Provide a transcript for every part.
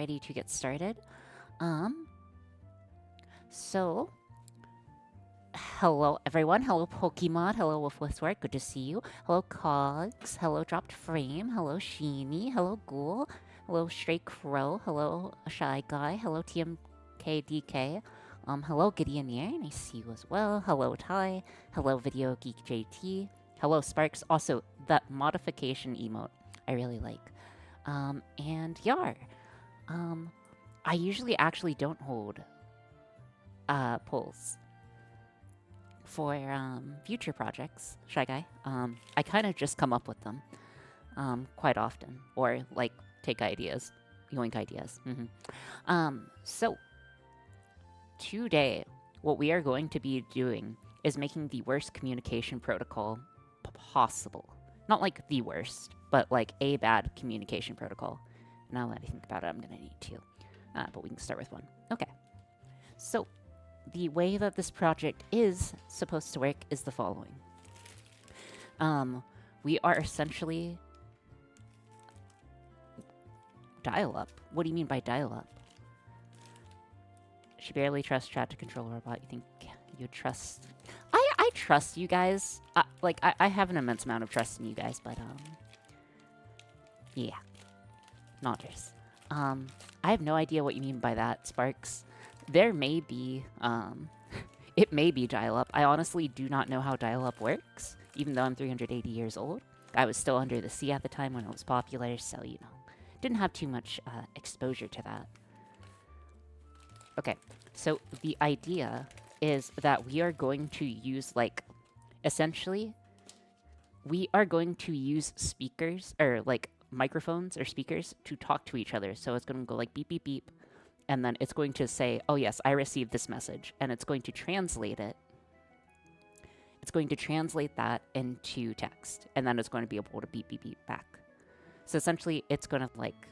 ready to get started. So hello everyone. Hello Pokemon. Hello Wolfwithwork. Good to see you. Hello Cogs. Hello Dropped Frame. Hello Sheeny. Hello Ghoul. Hello Stray Crow. Hello Shy Guy. Hello TMKDK. Hello Gideoneer. Nice to see you as well. Hello Ty. Hello Video Geek JT. Hello Sparks. Also, that modification emote I really like. And Yar. I usually actually don't hold polls for future projects, Shy Guy. I kind of just come up with them quite often, or like take ideas, yoink ideas. So today, what we are going to be doing is making the worst communication protocol possible. Not like the worst, but like a bad communication protocol. Now that I think about it, I'm going to need two. But we can start with one. Okay. So, the way that this project is supposed to work is the following. We are essentially dial-up. What do you mean by dial-up? She barely trusts chat to control a robot. You think you trust... I trust you guys. I have an immense amount of trust in you guys, but, yeah. Nodders. I have no idea what you mean by that, Sparks. There may be, it may be dial-up. I honestly do not know how dial-up works, even though I'm 380 years old. I was still under the sea at the time when it was popular, so, you know, didn't have too much exposure to that. Okay, so the idea is that we are going to use, like, essentially, we are going to use speakers, or, like, microphones or speakers to talk to each other. So it's going to go like beep, beep, beep. And then it's going to say, oh yes, I received this message. And it's going to translate it. It's going to translate that into text. And then it's going to be able to beep, beep, beep back. So essentially, it's going to like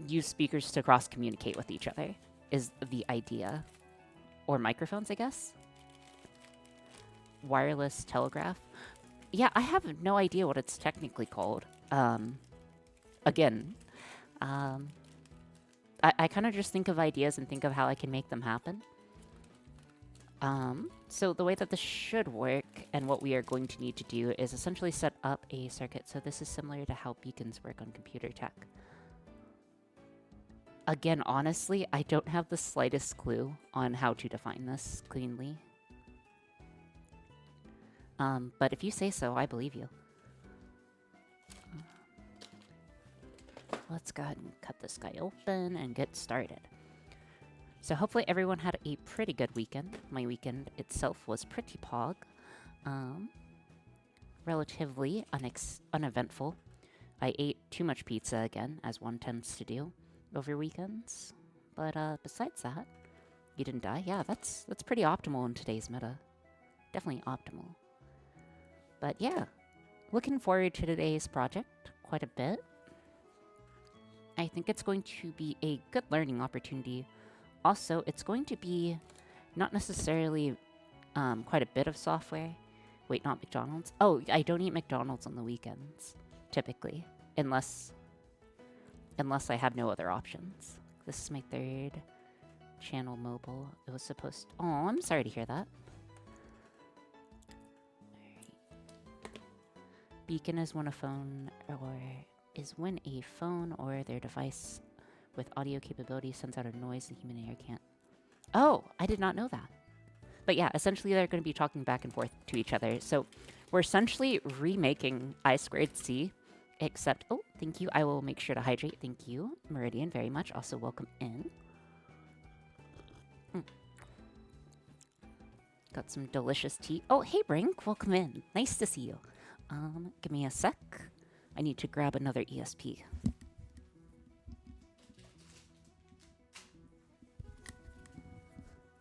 use speakers to cross-communicate with each other is the idea. Or microphones, I guess. Wireless telegraph. Yeah, I have no idea what it's technically called. Again, I kind of just think of ideas and think of how I can make them happen. So the way that this should work and what we are going to need to do is essentially set up a circuit. So this is similar to how beacons work on computer tech. Again, honestly, I don't have the slightest clue on how to define this cleanly. But if you say so, I believe you. Let's go ahead and cut this guy open and get started. So hopefully everyone had a pretty good weekend. My weekend itself was pretty pog. Relatively uneventful. I ate too much pizza again, as one tends to do over weekends. But besides that, you didn't die? Yeah, that's pretty optimal in today's meta. Definitely optimal. But yeah, looking forward to today's project quite a bit. I think it's going to be a good learning opportunity. Also, it's going to be not necessarily quite a bit of software. Wait, not McDonald's? Oh, I don't eat McDonald's on the weekends, typically. Unless I have no other options. This is my third channel mobile. It was supposed to... Oh, I'm sorry to hear that. Beacon is when a phone when a phone or their device with audio capability sends out a noise the human ear can't. Oh, I did not know that. But yeah, essentially they're going to be talking back and forth to each other. So we're essentially remaking I2C, except, oh, thank you. I will make sure to hydrate. Thank you, Meridian, very much. Also, welcome in. Got some delicious tea. Oh, hey, Brink, welcome in. Nice to see you. Give me a sec. I need to grab another ESP.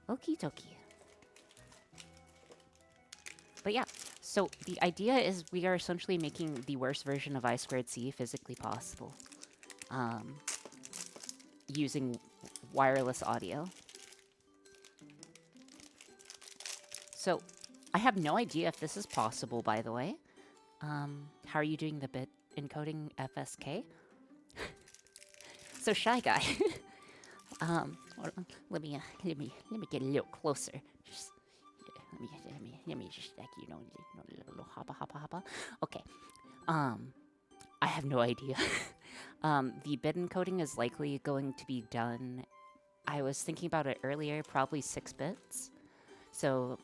Okie dokie. But yeah, so the idea is we are essentially making the worst version of I2C physically possible. Using wireless audio. So, I have no idea if this is possible, by the way. How are you doing the bit encoding FSK? So Shy Guy. Hold on. Let me get a little closer. Just let me just like little hoppa. Okay. I have no idea. The bit encoding is likely going to be done. I was thinking about it earlier, probably 6 bits. So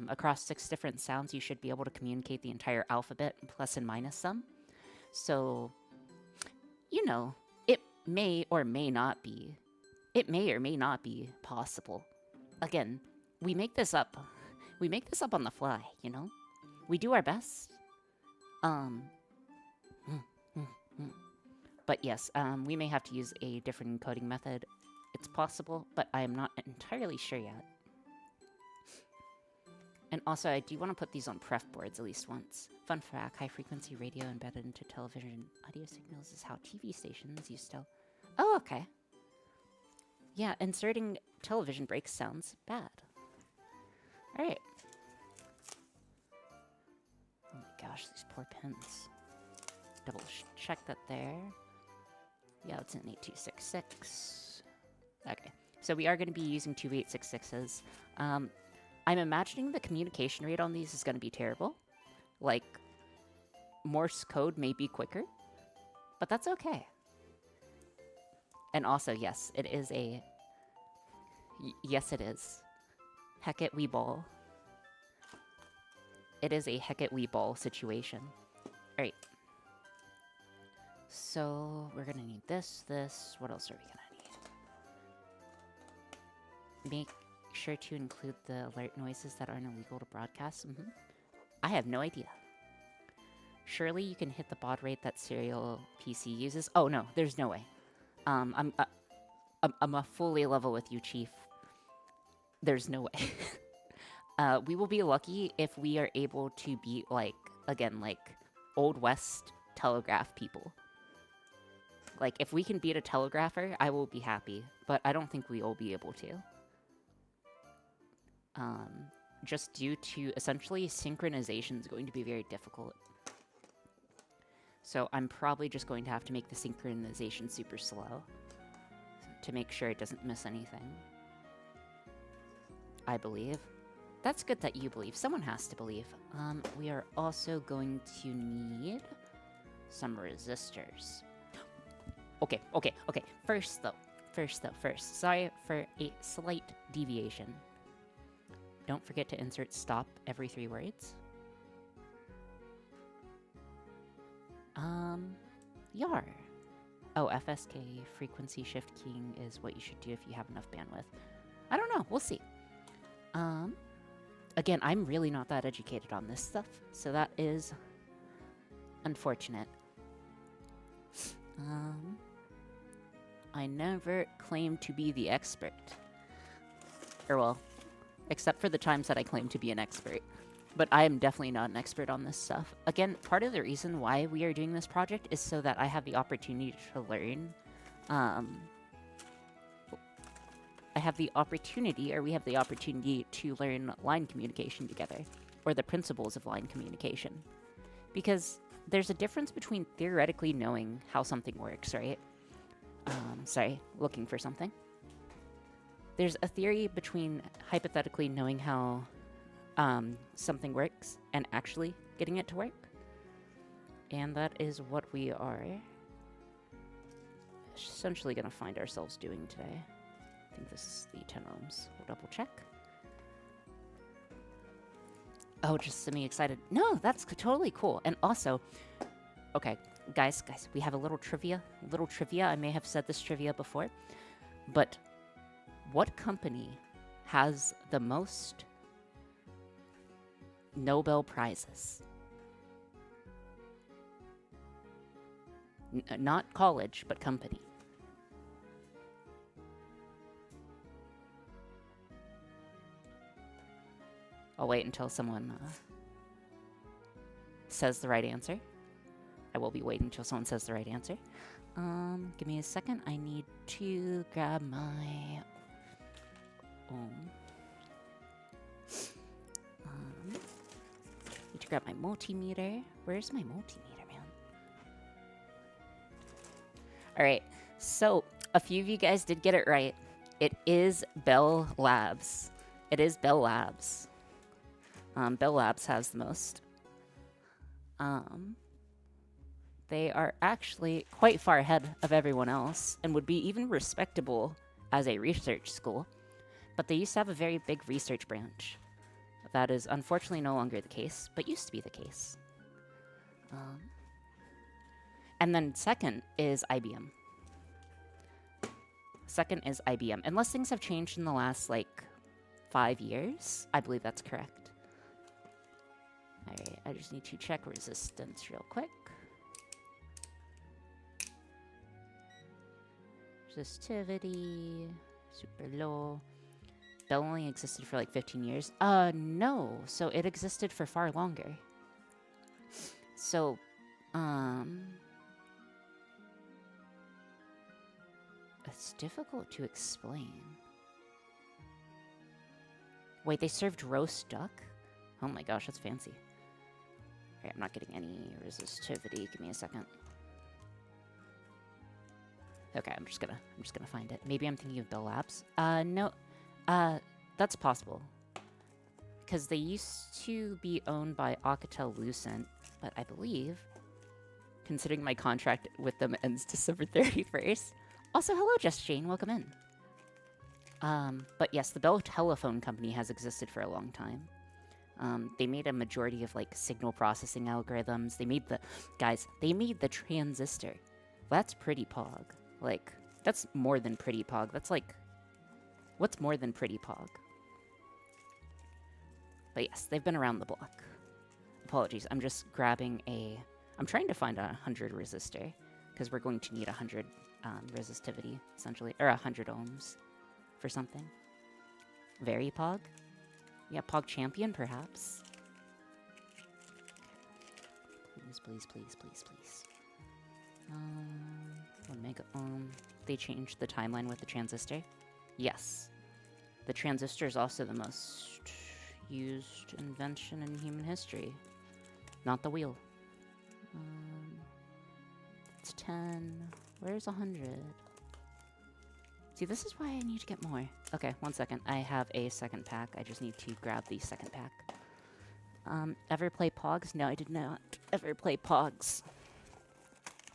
across 6 different sounds, you should be able to communicate the entire alphabet, plus and minus some. So, it may or may not be. It may or may not be possible. Again, we make this up. We make this up on the fly, We do our best. But yes, we may have to use a different encoding method. It's possible, but I am not entirely sure yet. And also, I do want to put these on pref boards at least once. Fun fact, high-frequency radio embedded into television audio signals is how TV stations used to... Oh, okay. Yeah, inserting television breaks sounds bad. Alright. Oh my gosh, these poor pins. Double check that there. Yeah, it's an 8266. Okay, so we are going to be using two 866s. I'm imagining the communication rate on these is going to be terrible. Like, Morse code may be quicker, but that's okay. And also, yes, it is a... yes, it is. Heck-it wee ball. It is a heck-it wee ball situation. Alright. So, we're gonna need this. What else are we gonna need? Make sure to include the alert noises that aren't illegal to broadcast. I have no idea. Surely you can hit the baud rate that Serial PC uses. Oh no, there's no way. I'm a fully level with you, Chief. There's no way. We will be lucky if we are able to beat, like, Old West telegraph people. Like, if we can beat a telegrapher, I will be happy. But I don't think we will be able to. Just due to, essentially, synchronization is going to be very difficult. So I'm probably just going to have to make the synchronization super slow to make sure it doesn't miss anything. I believe. That's good that you believe. Someone has to believe. We are also going to need some resistors. Okay. First. Sorry for a slight deviation. Don't forget to insert stop every 3 words. Yar. Oh, FSK, frequency shift keying, is what you should do if you have enough bandwidth. I don't know. We'll see. Again, I'm really not that educated on this stuff, so that is unfortunate. I never claimed to be the expert. Or, well, except for the times that I claim to be an expert. But I am definitely not an expert on this stuff. Again, part of the reason why we are doing this project is so that I have the opportunity to learn. We have the opportunity to learn line communication together, or the principles of line communication. Because there's a difference between theoretically knowing how something works, right? Sorry, looking for something. There's a theory between hypothetically knowing how something works and actually getting it to work. And that is what we are essentially going to find ourselves doing today. I think this is the 10 ohms. We'll double check. Oh, just semi-excited. No, that's totally cool. And also, okay, guys, we have a little trivia. I may have said this trivia before, but what company has the most Nobel Prizes? Not college, but company. I'll wait until someone says the right answer. I will be waiting until someone says the right answer. Give me a second. I need to grab my need to grab my multimeter. Where's my multimeter, man? All right. So, a few of you guys did get it right. It is Bell Labs. It is Bell Labs. Bell Labs has the most. They are actually quite far ahead of everyone else and would be even respectable as a research school. But they used to have a very big research branch. That is unfortunately no longer the case, but used to be the case. And then second is IBM. Second is IBM. Unless things have changed in the last, 5 years. I believe that's correct. Alright, I just need to check resistance real quick. Resistivity, super low. Bell only existed for 15 years. No. So it existed for far longer. So, it's difficult to explain. Wait, they served roast duck? Oh my gosh, that's fancy. Alright, I'm not getting any resistivity. Give me a second. Okay, I'm just gonna find it. Maybe I'm thinking of Bell Labs. No. That's possible. Because they used to be owned by Alcatel-Lucent, but I believe, considering my contract with them ends December 31st. Also, hello, Just Jane. Welcome in. But yes, the Bell Telephone Company has existed for a long time. They made a majority of, signal processing algorithms. They made the transistor. That's pretty pog. That's more than pretty pog. That's what's more than pretty pog? But yes, they've been around the block. Apologies, I'm just grabbing I'm trying to find a 100 resistor, because we're going to need 100 resistivity, essentially, or 100 ohms for something. Very pog? Yeah, pog champion, perhaps? Please, please, please, please, please. 1 mega ohm. They changed the timeline with the transistor? Yes. The transistor is also the most used invention in human history. Not the wheel. It's 10. Where's 100? See, this is why I need to get more. Okay, 1 second. I have a second pack. I just need to grab the second pack. Ever play Pogs? No, I did not ever play Pogs.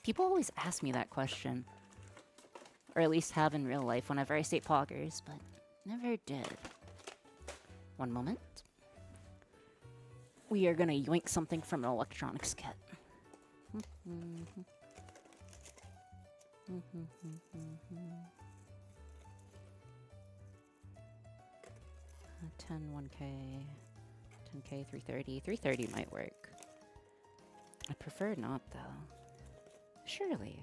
People always ask me that question. Or at least have in real life whenever I say Poggers, but never did. 1 moment. We are gonna yoink something from an electronics kit. 10, 1K, 10K, 330. 330 might work. I prefer not, though. Surely.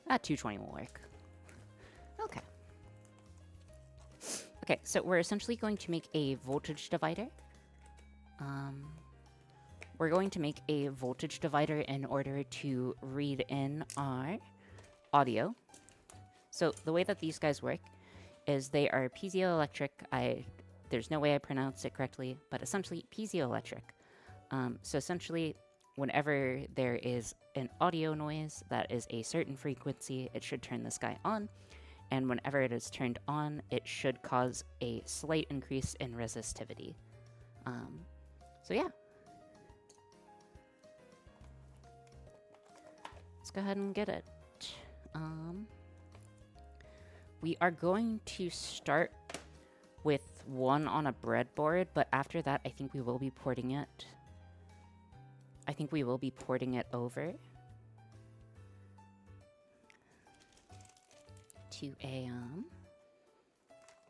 220 will work. Okay. Okay, so we're essentially going to make a voltage divider. We're going to make a voltage divider in order to read in our audio. So the way that these guys work is they are piezoelectric. There's no way I pronounce it correctly, but essentially piezoelectric. So essentially, whenever there is an audio noise that is a certain frequency, it should turn this guy on. And whenever it is turned on, it should cause a slight increase in resistivity. So yeah. Let's go ahead and get it. We are going to start with one on a breadboard, but after that, I think we will be porting it. Over to a,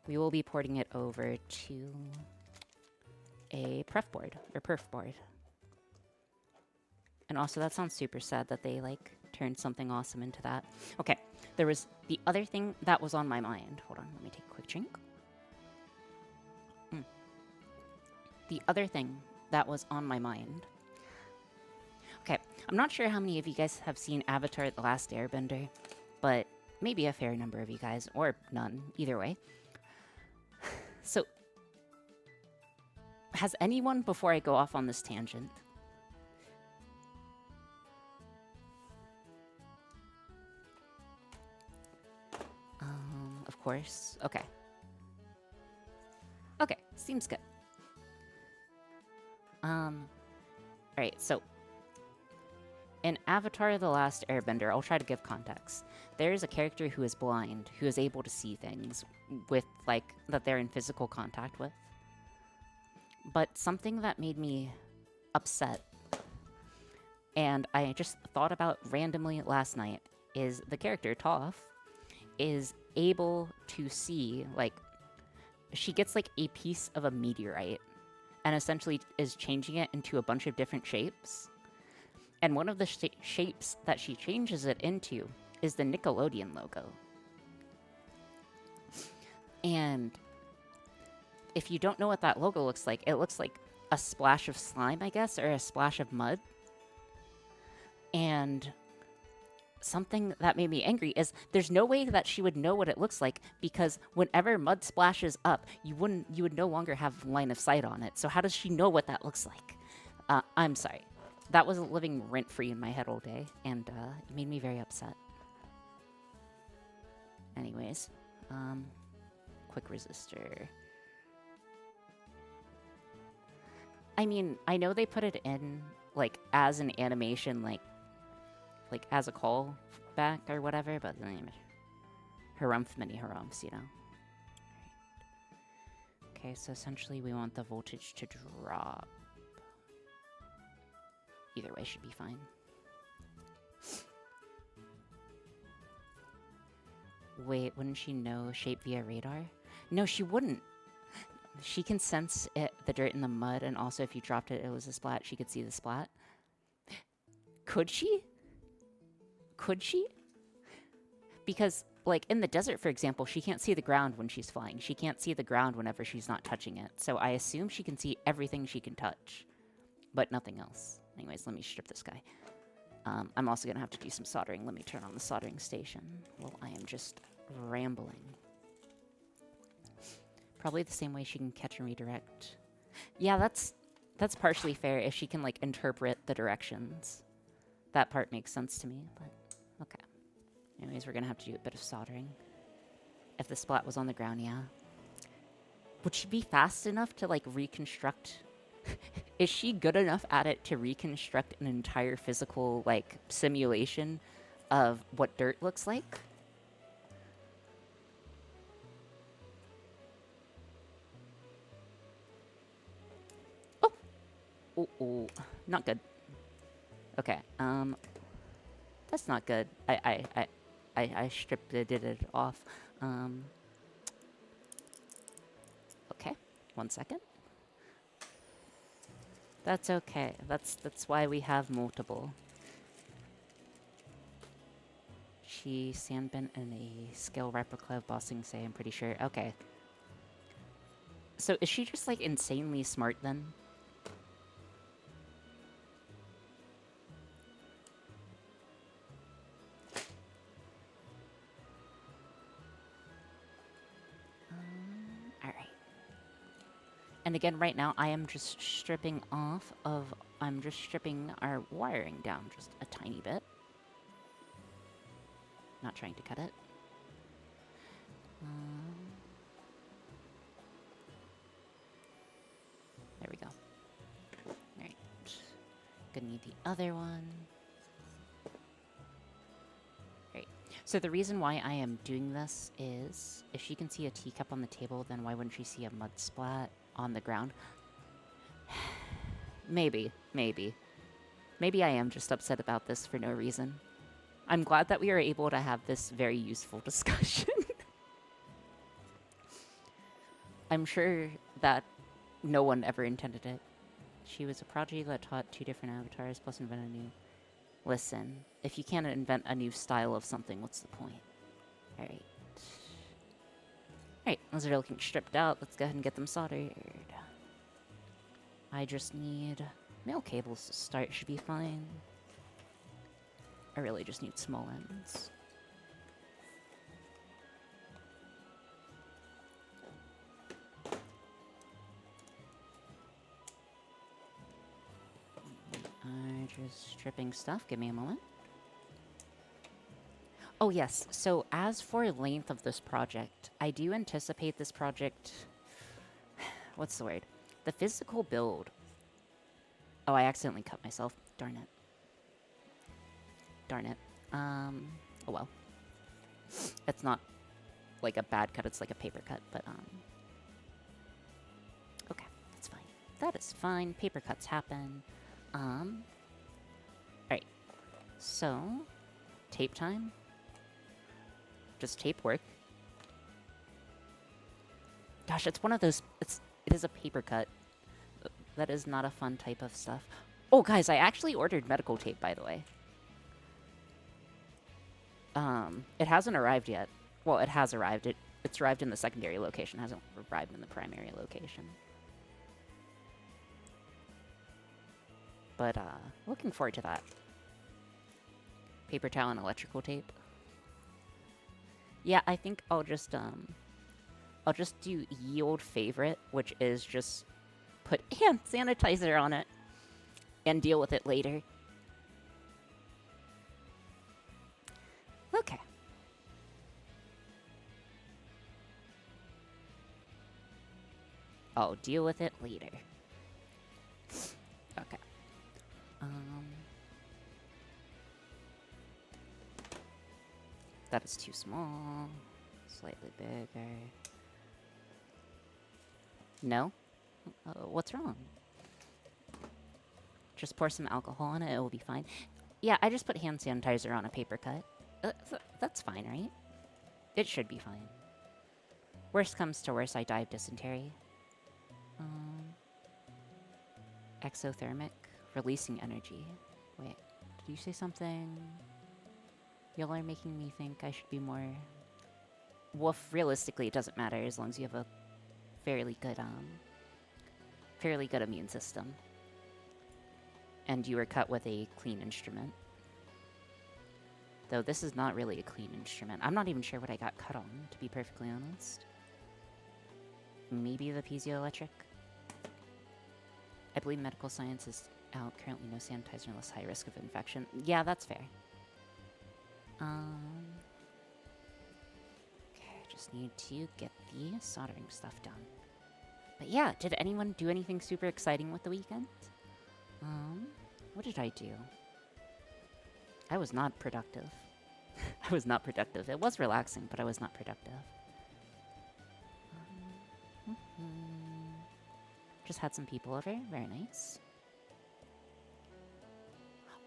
we will be porting it over to a perf board, or perf board. And also, that sounds super sad that they, turned something awesome into that. Okay, there was the other thing that was on my mind. Hold on, let me take a quick drink. The other thing that was on my mind. Okay, I'm not sure how many of you guys have seen Avatar: The Last Airbender, but maybe a fair number of you guys, or none, either way. So, has anyone, before I go off on this tangent, course. Okay. Okay, seems good. Alright, so in Avatar The Last Airbender, I'll try to give context. There is a character who is blind, who is able to see things with, like, that they're in physical contact with. But something that made me upset, and I just thought about randomly last night, is the character, Toph, is able to see, like, she gets, like, a piece of a meteorite, and essentially is changing it into a bunch of different shapes. And one of the shapes that she changes it into is the Nickelodeon logo. And if you don't know what that logo looks like, it looks like a splash of slime, I guess, or a splash of mud. And something that made me angry is there's no way that she would know what it looks like, because whenever mud splashes up, you would no longer have line of sight on it. So how does she know what that looks like? I'm sorry. That was living rent-free in my head all day, and it made me very upset. Anyways, quick resistor. I mean, I know they put it in, like, as an animation, like as a call back or whatever, but harumph many harumphs, you know? Okay, so essentially we want the voltage to drop. Either way should be fine. Wait, wouldn't she know shape via radar? No, she wouldn't. She can sense it, the dirt in the mud, and also if you dropped it, it was a splat, she could see the splat. Could she? Could she? Because, like, in the desert, for example, she can't see the ground when she's flying. She can't see the ground whenever she's not touching it. So I assume she can see everything she can touch, but nothing else. Anyways, let me strip this guy. I'm also going to have to do some soldering. Let me turn on the soldering station while I am just rambling. Probably the same way she can catch and redirect. Yeah, that's partially fair if she can, like, interpret the directions. That part makes sense to me, but okay. Anyways, we're going to have to do a bit of soldering. If the splat was on the ground, yeah. Would she be fast enough to, like, reconstruct... Is she good enough at it to reconstruct an entire physical, like, simulation of what dirt looks like? Oh! Oh, not good. Okay, that's not good. I stripped it, did it off. Okay, 1 second. That's okay. That's why we have multiple. She sandbent in a scale replica of Ba Sing Se, I'm pretty sure. Okay. So is she just, like, insanely smart then? Alright. And again, right now, I am just stripping off of... I'm just stripping our wiring down just a tiny bit. Not trying to cut it. There we go. Alright. Gonna need the other one. Alright. So the reason why I am doing this is, if she can see a teacup on the table, then why wouldn't she see a mud splat on the ground? Maybe. Maybe I am just upset about this for no reason. I'm glad that we are able to have this very useful discussion. I'm sure that no one ever intended it. She was a prodigy that taught 2 different avatars, plus invented a new... Listen, if you can't invent a new style of something, what's the point? Alright. Alright, those are looking stripped out. Let's go ahead and get them soldered. I just need male cables to start, should be fine. I really just need small ends. I'm just stripping stuff. Give me a moment. Oh, yes. So, as for length of this project, I do anticipate this project. What's the word? The physical build. Oh, I accidentally cut myself. Darn it. Darn it. Oh well. It's not like a bad cut, it's like a paper cut, but, okay, that's fine. That is fine. Paper cuts happen. Alright. So, tape time. Does tape work? Gosh, it's one of those. It is a paper cut. That is not a fun type of stuff. Oh, guys, I actually ordered medical tape, by the way. It hasn't arrived yet. Well, it has arrived. It's arrived in the secondary location. Hasn't arrived in the primary location. But looking forward to that. Paper towel and electrical tape. Yeah, I think I'll just do ye old favorite, which is just put hand sanitizer on it and deal with it later. Okay. I'll deal with it later. Okay. That is too small. Slightly bigger. No? What's wrong? Just pour some alcohol on it, it will be fine. Yeah, I just put hand sanitizer on a paper cut. That's fine, right? It should be fine. Worst comes to worst, I die of dysentery. Exothermic. Releasing energy. Wait, did you say something? Y'all are making me think I should be more... Well, realistically, it doesn't matter as long as you have a fairly good immune system. And you were cut with a clean instrument. Though this is not really a clean instrument. I'm not even sure what I got cut on, to be perfectly honest. Maybe the piezoelectric? I believe medical science is out. Currently no sanitizer unless high risk of infection. Yeah, that's fair. Okay, just need to get the soldering stuff done. But yeah, did anyone do anything super exciting with the weekend? What did I do? I was not productive. I was not productive. It was relaxing, but I was not productive. Just had some people over. Very nice.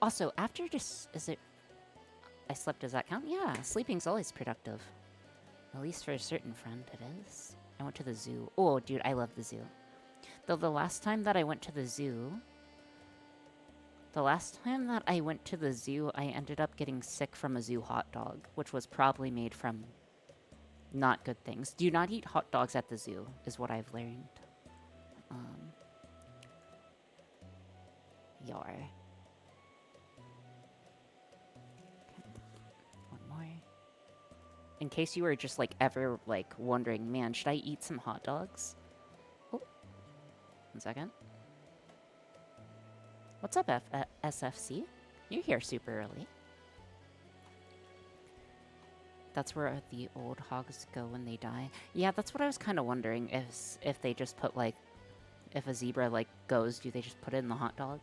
Also, after just... Is it... I slept, does that count? Yeah, sleeping's always productive. At least for a certain friend, it is. I went to the zoo. Oh, dude, I love the zoo. Though the last time that I went to the zoo... I ended up getting sick from a zoo hot dog, which was probably made from not good things. Do not eat hot dogs at the zoo, is what I've learned. Yar. One more. In case you were just, like, ever, like, wondering, man, should I eat some hot dogs? Oh. 1 second. What's up, SFC? You're here super early. That's where the old hogs go when they die. Yeah, that's what I was kind of wondering, if they just put, like... If a zebra, like, goes, do they just put it in the hot dog?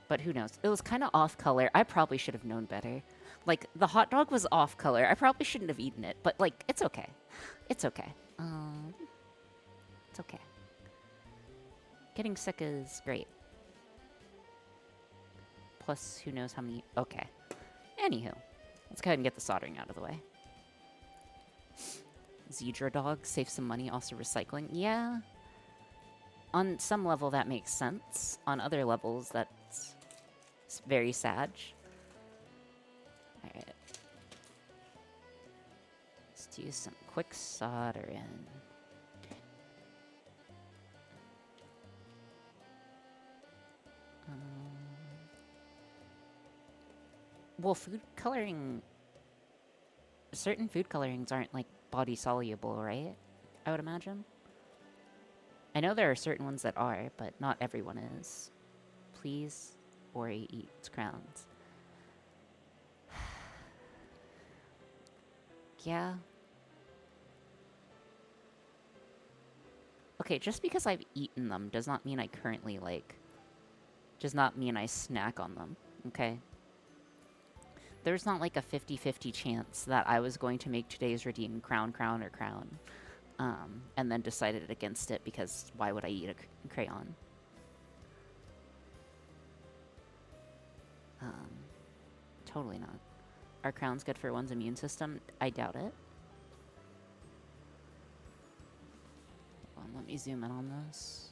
But who knows? It was kind of off-color. I probably should have known better. Like, the hot dog was off-color. I probably shouldn't have eaten it, but, like, it's okay. It's okay. It's okay. Getting sick is great. Plus, who knows how many... Okay. Anywho. Let's go ahead and get the soldering out of the way. Zebra dog, save some money, also recycling. Yeah. On some level, that makes sense. On other levels, that's very sad. Alright. Let's do some quick soldering. Well, food coloring... Certain food colorings aren't, like, body soluble, right? I would imagine. I know there are certain ones that are, but not everyone is. Please. or he eats crayons. Yeah. Okay, just because I've eaten them does not mean I currently, like, does not mean I snack on them, okay? There's not like a 50-50 chance that I was going to make today's redeem crown, or crown, and then decided against it because why would I eat a crayon? Totally not. Are crowns good for one's immune system? I doubt it. Hold on, let me zoom in on this.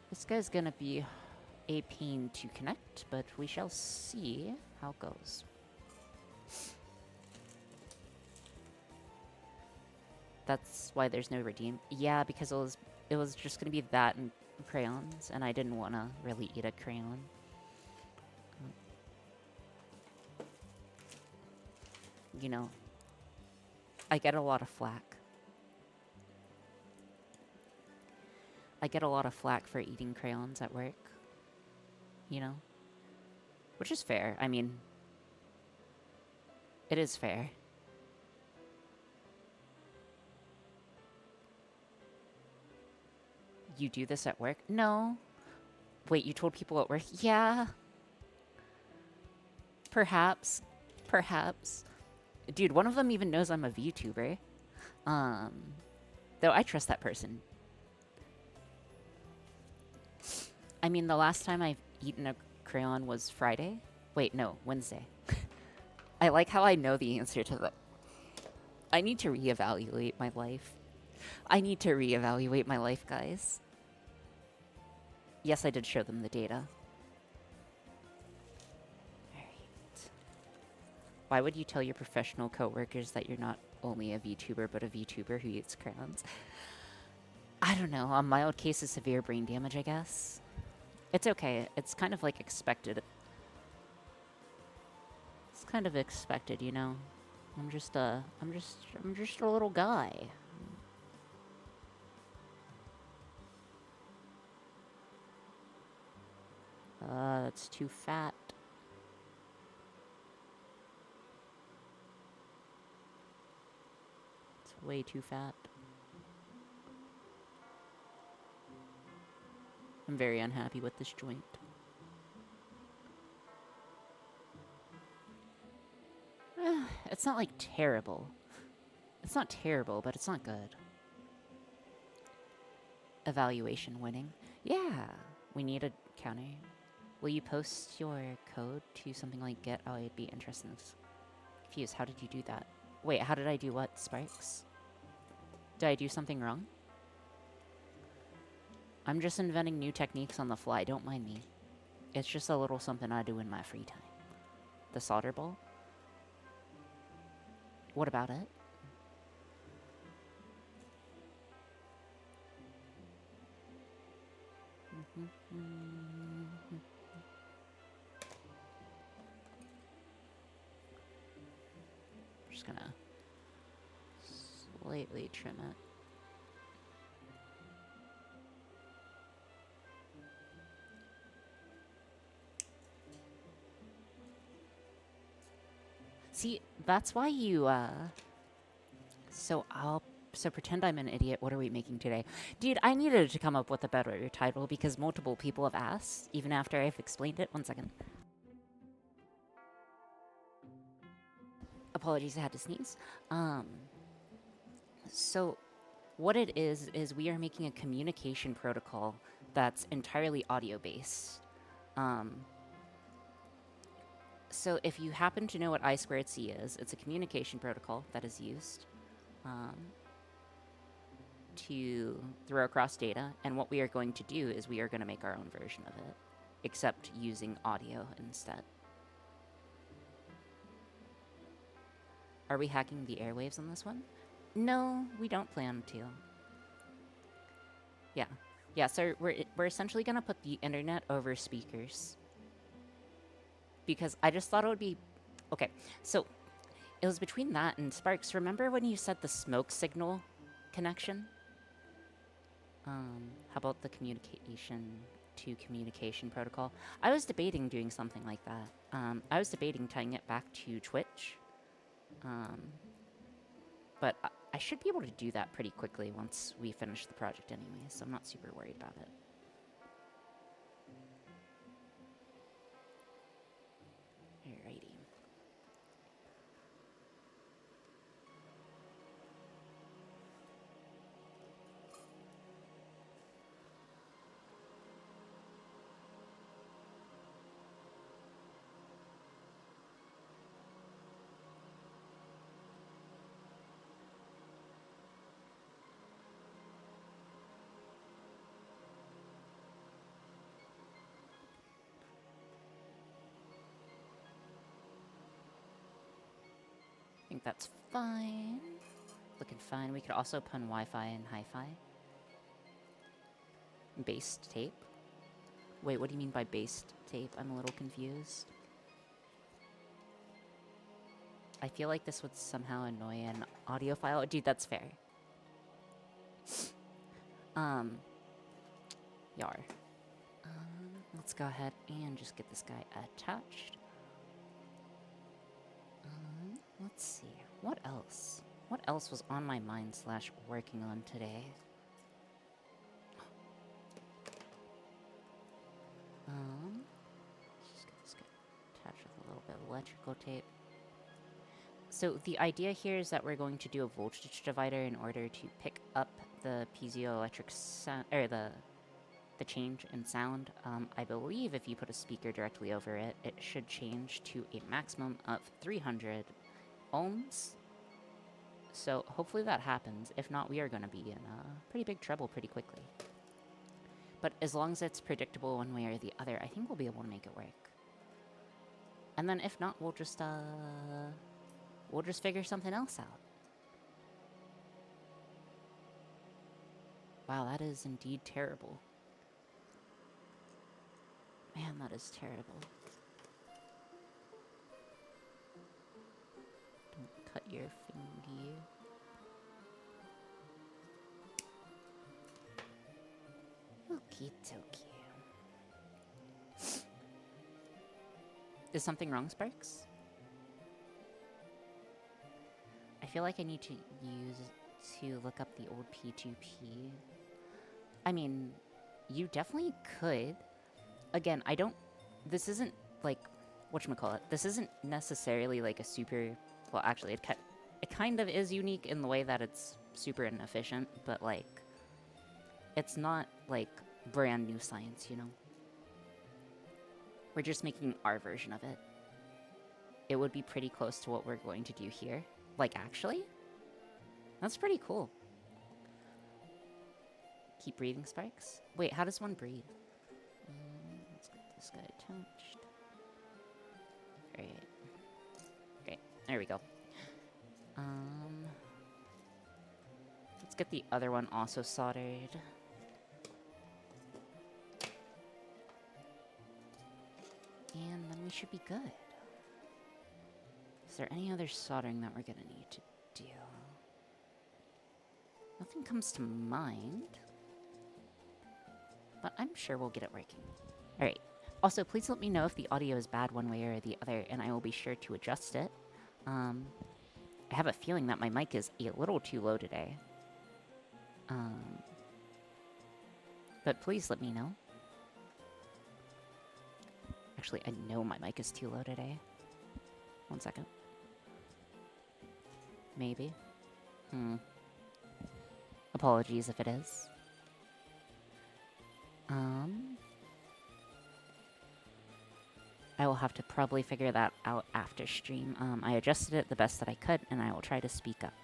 This guy's gonna be a pain to connect, but we shall see how it goes. That's why there's no redeem. Yeah, because it was just gonna be that and crayons, and I didn't want to really eat a crayon. You know, I get a lot of flack. I get a lot of flack for eating crayons at work. You know? Which is fair. I mean, it is fair. You do this at work? No. Wait, you told people at work? Yeah. Perhaps. Perhaps. Dude, one of them even knows I'm a VTuber. Though I trust that person. I mean, the last time I've eaten a crayon was Friday. Wait, no, Wednesday. I like how I know the answer to that. I need to reevaluate my life. I need to reevaluate my life, guys. Yes, I did show them the data. Alright. Why would you tell your professional coworkers that you're not only a VTuber, but a VTuber who eats crayons? I don't know. A mild case of severe brain damage, I guess. It's okay. It's kind of like expected. It's kind of expected, you know. I'm just a little guy. That's too fat. It's way too fat. I'm very unhappy with this joint. It's not like terrible. It's not terrible, but it's not good. Evaluation winning. Yeah, we need a counter. Will you post your code to something like Git? Oh, I'd be interested in this. Confused. How did you do that? Wait, how did I do what, Sparks? Did I do something wrong? I'm just inventing new techniques on the fly. Don't mind me. It's just a little something I do in my free time. The solder ball? What about it? Just gonna slightly trim it. See, that's why you, So pretend I'm an idiot. What are we making today? Dude, I needed to come up with a better title because multiple people have asked, even after I've explained it. 1 second. Apologies, I had to sneeze. So what it is we are making a communication protocol that's entirely audio-based. So if you happen to know what I2C is, it's a communication protocol that is used to throw across data, and what we are going to do is we are going to make our own version of it, except using audio instead. Are we hacking the airwaves on this one? No, we don't plan to. Yeah, so we're essentially going to put the internet over speakers. Because I just thought it would be... Okay, so it was between that and Sparks. Remember when you said the smoke signal connection? How about the communication to communication protocol? I was debating doing something like that. I was debating tying it back to Twitch. But I should be able to do that pretty quickly once we finish the project anyway, so I'm not super worried about it. Alrighty. I think that's fine. Looking fine. We could also pun Wi-Fi and Hi-Fi. Based tape? Wait, what do you mean by based tape? I'm a little confused. I feel like this would somehow annoy an audiophile. Dude, that's fair. Yar. Let's go ahead and just get this guy attached. Let's see. What else? What else was on my mind slash working on today? Let's just get this guy attached with a little bit of electrical tape. So the idea here is that we're going to do a voltage divider in order to pick up the piezoelectric sound, or the change in sound. I believe if you put a speaker directly over it, it should change to a maximum of 300 ohms. So hopefully that happens. If not, we are going to be in pretty big trouble pretty quickly. But as long as it's predictable one way or the other, I think we'll be able to make it work. And then if not, we'll just figure something else out. Wow, that is indeed terrible. Man, that is terrible. Don't cut your finger. Okie dokie. Is something wrong, Sparks? I feel like I need to look up the old P2P. I mean, you definitely could. Again, this isn't, like, whatchamacallit, this isn't necessarily, like, a super, well, actually, it kind of is unique in the way that it's super inefficient, but, like, it's not, like, brand new science, you know? We're just making our version of it. It would be pretty close to what we're going to do here. Like, actually? That's pretty cool. Keep breathing, Sparks? Wait, how does one breathe? Let's get this guy attached. Great. Great. There we go. Let's get the other one also soldered. And then we should be good. Is there any other soldering that we're gonna need to do? Nothing comes to mind. But I'm sure we'll get it working. Alright. Also, please let me know if the audio is bad one way or the other, and I will be sure to adjust it. I have a feeling that my mic is a little too low today. But please let me know. Actually, I know my mic is too low today. 1 second. Maybe. Apologies if it is. I will have to probably figure that out after stream. I adjusted it the best that I could, and I will try to speak up.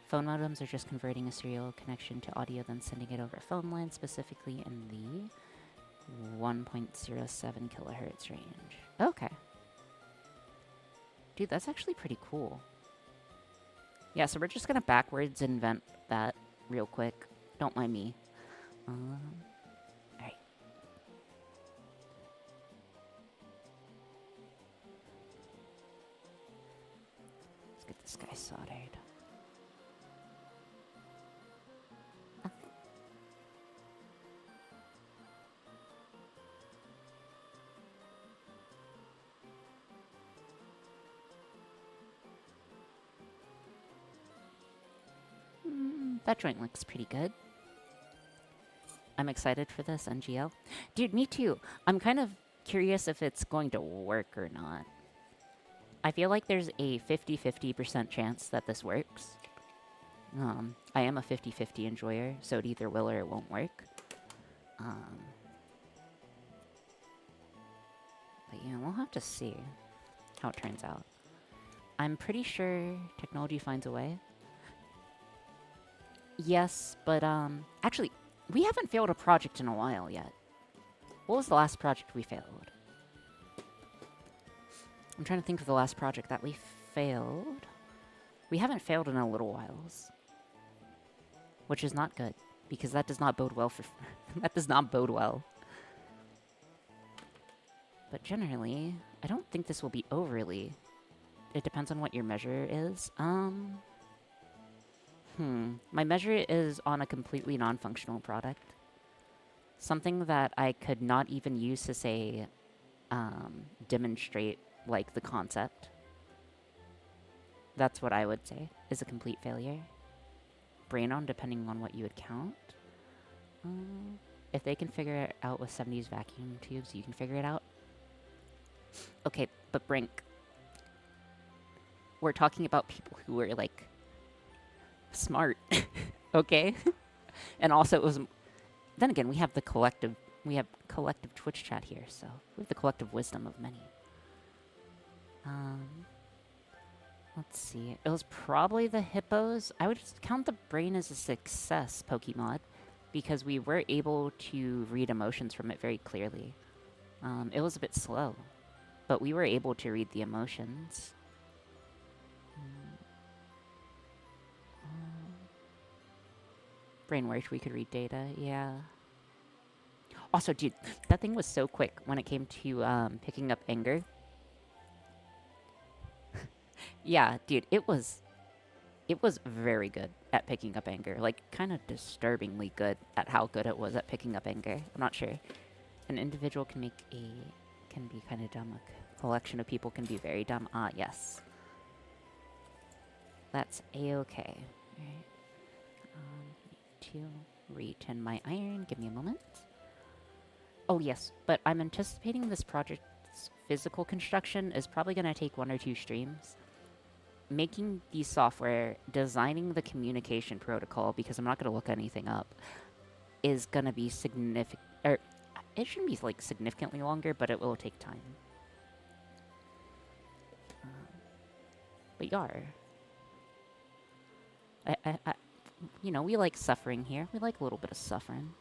Phone modems are just converting a serial connection to audio, then sending it over a phone line, specifically in the 1.07 kilohertz range. Okay. Dude, that's actually pretty cool. Yeah, so we're just gonna backwards invent that real quick. Don't mind me. Alright. Let's get this guy soldered. That joint looks pretty good. I'm excited for this NGL. Dude, me too. I'm kind of curious if it's going to work or not. I feel like there's a 50-50% chance that this works. I am a 50-50 enjoyer, so it either will or it won't work. But yeah, we'll have to see how it turns out. I'm pretty sure technology finds a way. Yes, but actually, we haven't failed a project in a while yet. What was the last project we failed? I'm trying to think of the last project that we failed. We haven't failed in a little whiles. Which is not good, because that does not bode well for... that does not bode well. But generally, I don't think this will be overly... It depends on what your measure is. My measure is on a completely non-functional product. Something that I could not even use to, say, demonstrate, like, the concept. That's what I would say, is a complete failure. Brain on, depending on what you would count. If they can figure it out with 70s vacuum tubes, you can figure it out. Okay, but Brink, we're talking about people who are, like, smart, okay? And also, it was... Then again, we have the collective... We have collective Twitch chat here, so... We have the collective wisdom of many. Let's see. It was probably the hippos. I would count the brain as a success, Pokemon, because we were able to read emotions from it very clearly. It was a bit slow, but we were able to read the emotions. Brain worked, we could read data, yeah. Also, dude, that thing was so quick when it came to picking up anger. Yeah, dude, it was very good at picking up anger. Like, kind of disturbingly good at how good it was at picking up anger. I'm not sure. An individual can be kind of dumb. A collection of people can be very dumb. Ah, yes. That's a-okay. Alright. Need to re-tin my iron. Give me a moment. Oh, yes, but I'm anticipating this project's physical construction is probably going to take 1 or 2 streams. Making the software, designing the communication protocol, because I'm not going to look anything up, is going to be significant. Or, it shouldn't be, like, significantly longer, but it will take time. But yar. You know, we like suffering here. We like a little bit of suffering.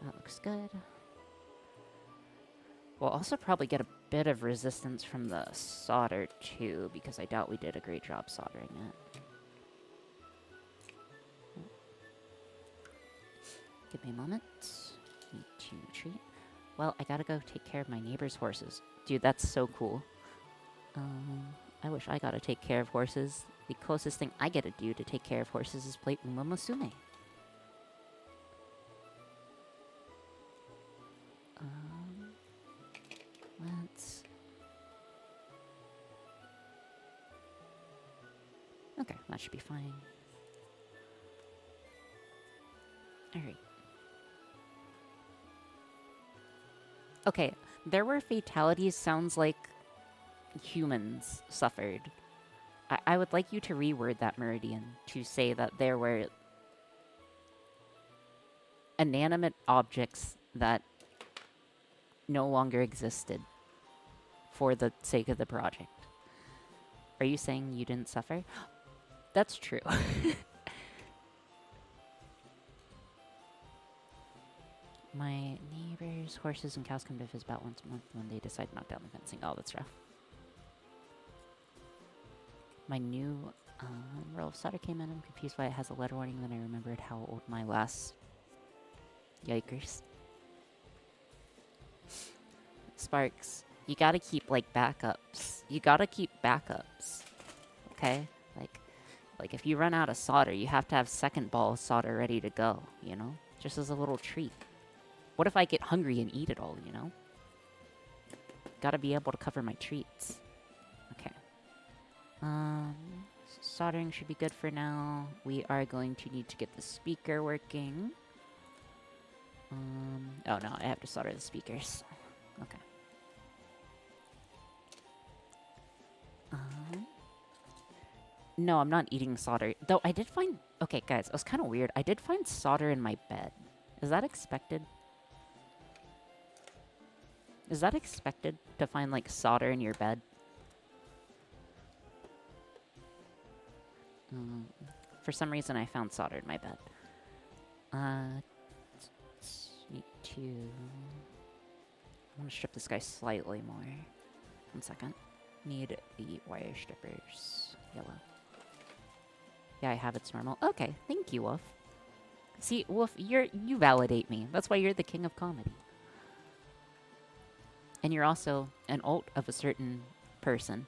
That looks good. We'll also probably get a bit of resistance from the solder, too, because I doubt we did a great job soldering it. Give me a moment. Need to treat. Well, I gotta go take care of my neighbor's horses. Dude, that's so cool. I wish I got to take care of horses. The closest thing I get to do to take care of horses is play Uma Musume. Let's... Okay, that should be fine. Alright. Okay, there were fatalities, sounds like humans suffered. I would like you to reword that, Meridian, to say that there were inanimate objects that no longer existed for the sake of the project. Are you saying you didn't suffer? That's true. My neighbor's horses and cows come to visit about once a month when they decide to knock down the fencing. Oh, that's rough. My new roll of solder came in. I'm confused why it has a letter warning. Then I remembered how old my last... Yikers. Sparks, you gotta keep, like, backups. You gotta keep backups. Okay? Like if you run out of solder, you have to have second ball of solder ready to go, you know? Just as a little treat. What if I get hungry and eat it all, you know? Gotta be able to cover my treats. Okay. Soldering should be good for now. We are going to need to get the speaker working. Oh no, I have to solder the speakers. Okay. No, I'm not eating solder. Though I did find... Okay, guys, it was kind of weird. I did find solder in my bed. Is that expected? Is that expected to find, like, solder in your bed? For some reason, I found solder in my bed. Need to... I'm gonna strip this guy slightly more. 1 second. Need the wire strippers. Yellow. Yeah, I have it's normal. Okay, thank you, Wolf. See, Wolf, you validate me. That's why you're the king of comedy. And you're also an alt of a certain person.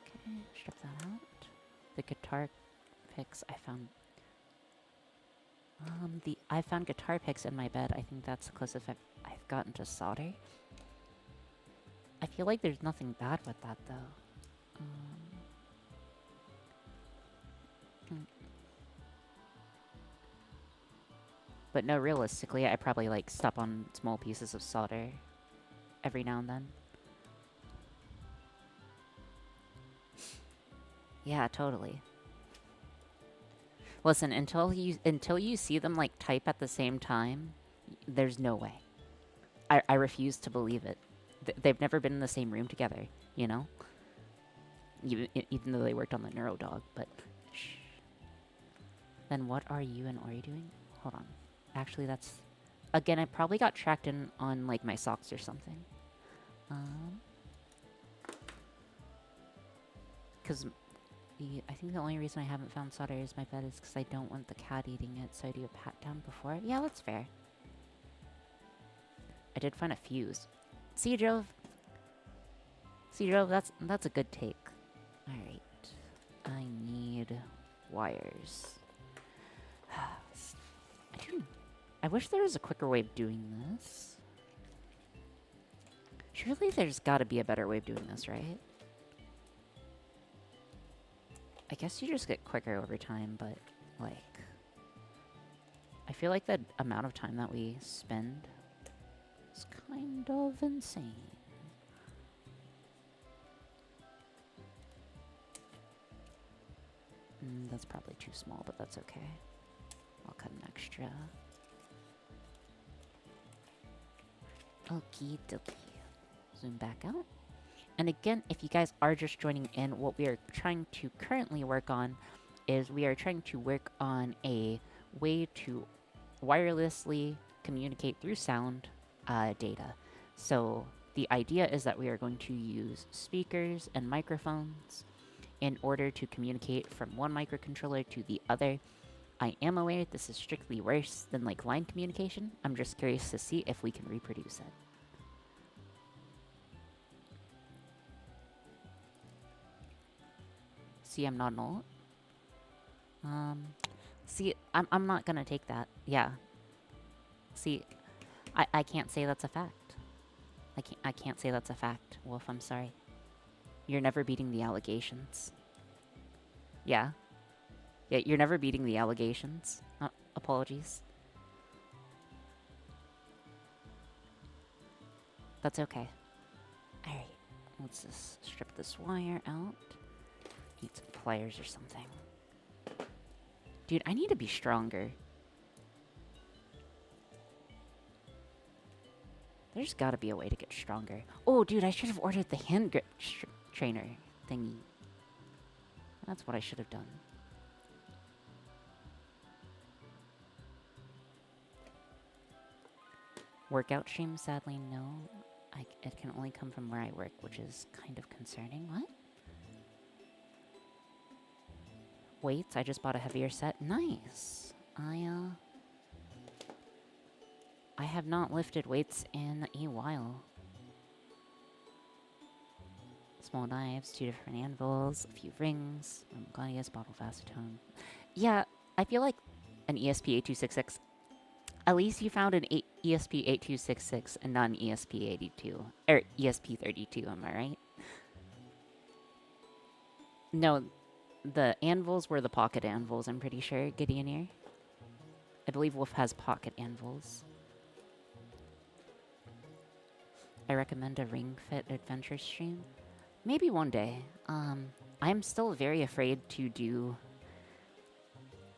Okay, strip that out. The guitar picks I found. I found guitar picks in my bed. I think that's the closest I've gotten to solder. I feel like there's nothing bad with that, though. But no, realistically, I probably, like, step on small pieces of solder every now and then. Yeah, totally. Listen, until you see them, like, type at the same time, there's no way. I refuse to believe it. They've never been in the same room together, you know? Even though they worked on the NeuroDog, but... Shh. Then what are you and Ori doing? Hold on. Actually, that's... Again, I probably got tracked in on, like, my socks or something. Because... I think the only reason I haven't found solder is my bed is because I don't want the cat eating it, so I do a pat down before. Yeah, that's fair. I did find a fuse. See, Jove? See, Jove, that's a good take. Alright. I need wires. I wish there was a quicker way of doing this. Surely there's gotta be a better way of doing this, right? I guess you just get quicker over time, but, like... I feel like the amount of time that we spend is kind of insane. That's probably too small, but that's okay. I'll cut an extra. Okie dokie. Zoom back out. And again, if you guys are just joining in, what we are trying to currently work on is we are trying to work on a way to wirelessly communicate through sound data. So the idea is that we are going to use speakers and microphones in order to communicate from one microcontroller to the other. I am aware this is strictly worse than like line communication. I'm just curious to see if we can reproduce it. See, I'm not an alt. See, I'm not gonna take that. Yeah. See, I can't say that's a fact. I can't say that's a fact, Wolf, I'm sorry. You're never beating the allegations. Yeah. Yeah, you're never beating the allegations. Apologies. That's okay. Alright, let's just strip this wire out. Need some pliers or something. Dude, I need to be stronger. There's gotta be a way to get stronger. Oh, dude, I should have ordered the hand grip trainer thingy. That's what I should have done. Workout stream? Sadly, no. It can only come from where I work, which is kind of concerning. What? Weights? I just bought a heavier set. Nice. I have not lifted weights in a while. small knives, 2 different anvils, a few rings, Gladius, bottle of acetone. Yeah, I feel like an ESP8266. At least you found an ESP8266 and not an ESP82 or ESP32. Am I right? No, the anvils were the pocket anvils. I'm pretty sure, Gideonir. I believe Wolf has pocket anvils. I recommend a Ring Fit adventure stream. Maybe one day. I'm still very afraid to do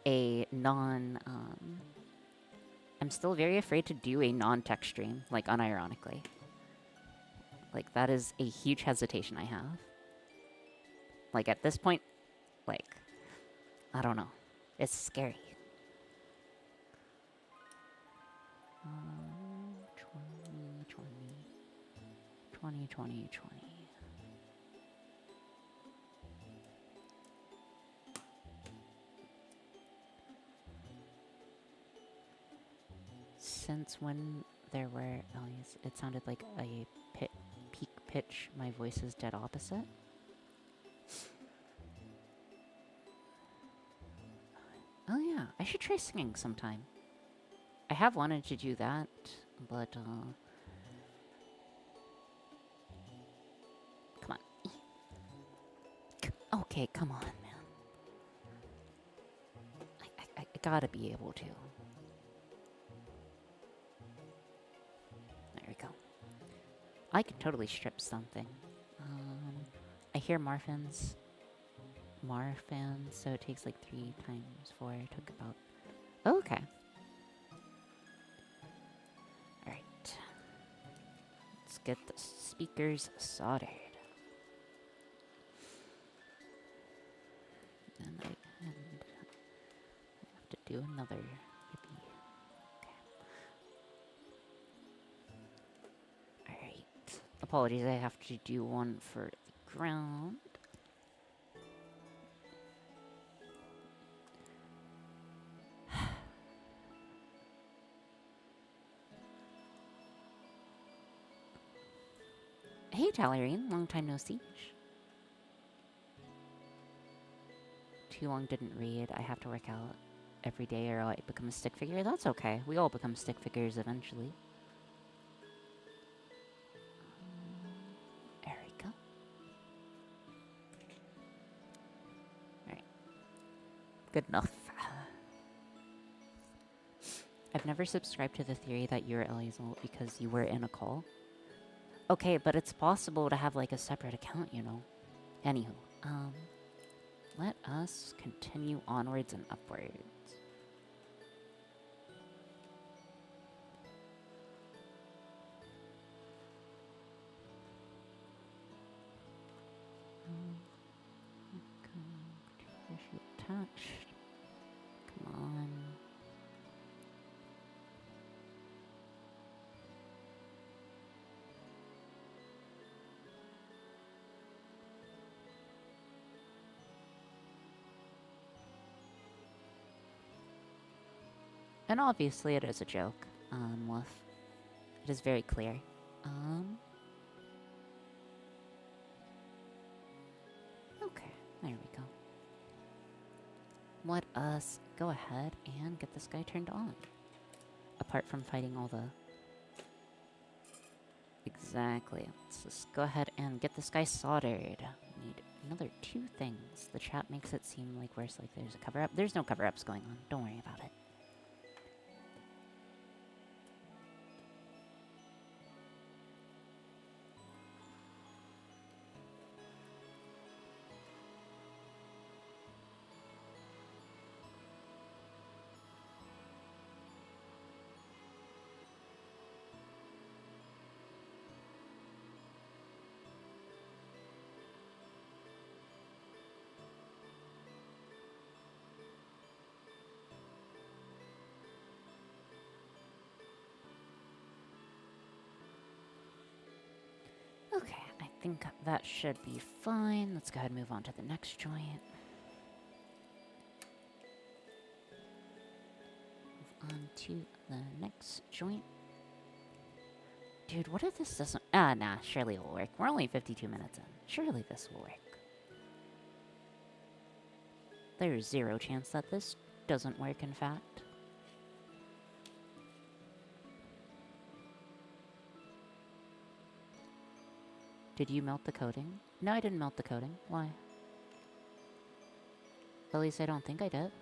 a I'm still very afraid to do a non-tech stream, like unironically. Like, that is a huge hesitation I have. Like, at this point, like, I don't know. It's scary. 20. Since when there were Ellie's, it sounded like a peak pitch. My voice is dead opposite. Oh yeah, I should try singing sometime. I have wanted to do that, but come on. Okay, come on, man. I gotta be able to. There we go. I can totally strip something. I hear Marfins, so it takes like 3 times 4. It took about... Okay. Alright. Let's get the speakers soldered. And I have to do another hippie. Okay. Alright. Apologies, I have to do one for the ground. Hey, Tallarine, long time no see. Too long didn't read. I have to work out every day or I become a stick figure. That's okay. We all become stick figures eventually. There we go. Alright. Good enough. I've never subscribed to the theory that you're Eliezel because you were in a call. Okay, but it's possible to have like a separate account, you know. Anywho, let us continue onwards and upwards. Issue attached. Come on. And obviously it is a joke, Wolf. It is very clear. Okay, there we go. Let us go ahead and get this guy turned on. Apart from fighting all the... Exactly. Let's just go ahead and get this guy soldered. We need another 2 things. The chat makes it seem like there's a cover-up. There's no cover-ups going on. Don't worry about it. Okay, I think that should be fine. Let's go ahead and move on to the next joint. Move on to the next joint. Dude, what if this doesn't... Ah, nah, surely it will work. We're only 52 minutes in. Surely this will work. There's zero chance that this doesn't work, in fact. Did you melt the coating? No, I didn't melt the coating. Why? At least I don't think I did.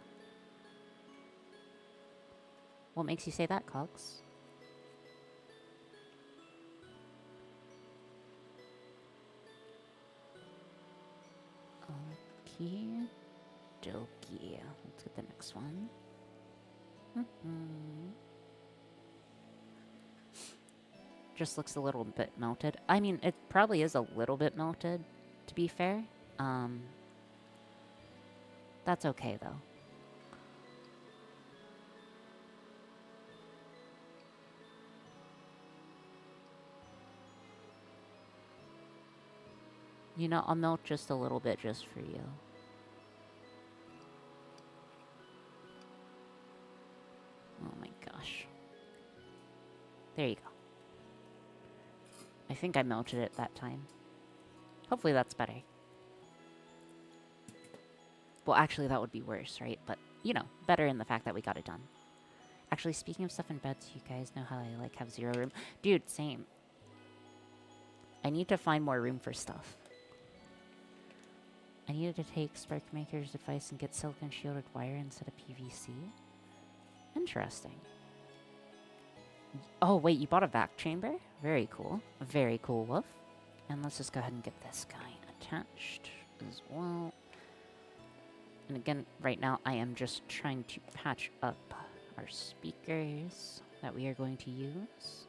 What makes you say that, Cogs? Okie dokie. Let's get the next one. Just looks a little bit melted. I mean, it probably is a little bit melted, to be fair. That's okay, though. You know, I'll melt just a little bit just for you. Oh my gosh. There you go. I think I melted it that time. Hopefully that's better. Well, actually, that would be worse, right? But, you know, better in the fact that we got it done. Actually, speaking of stuff in beds, you guys know how I, like, have zero room. Dude, same. I need to find more room for stuff. I needed to take Sparkmaker's advice and get silicon shielded wire instead of PVC. Interesting. Oh, wait, you bought a vac chamber? Very cool. Very cool, Wolf. And let's just go ahead and get this guy attached as well. And again, right now, I am just trying to patch up our speakers that we are going to use.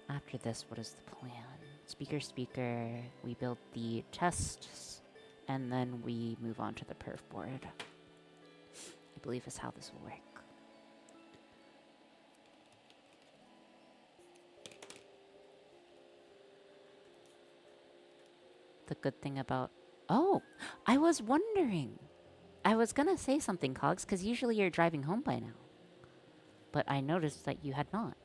After this, what is the plan? Speaker, we build the tests, and then we move on to the perf board. I believe is how this will work. The good thing about... Oh, I was wondering. I was gonna say something, Cogs, because usually you're driving home by now. But I noticed that you had not.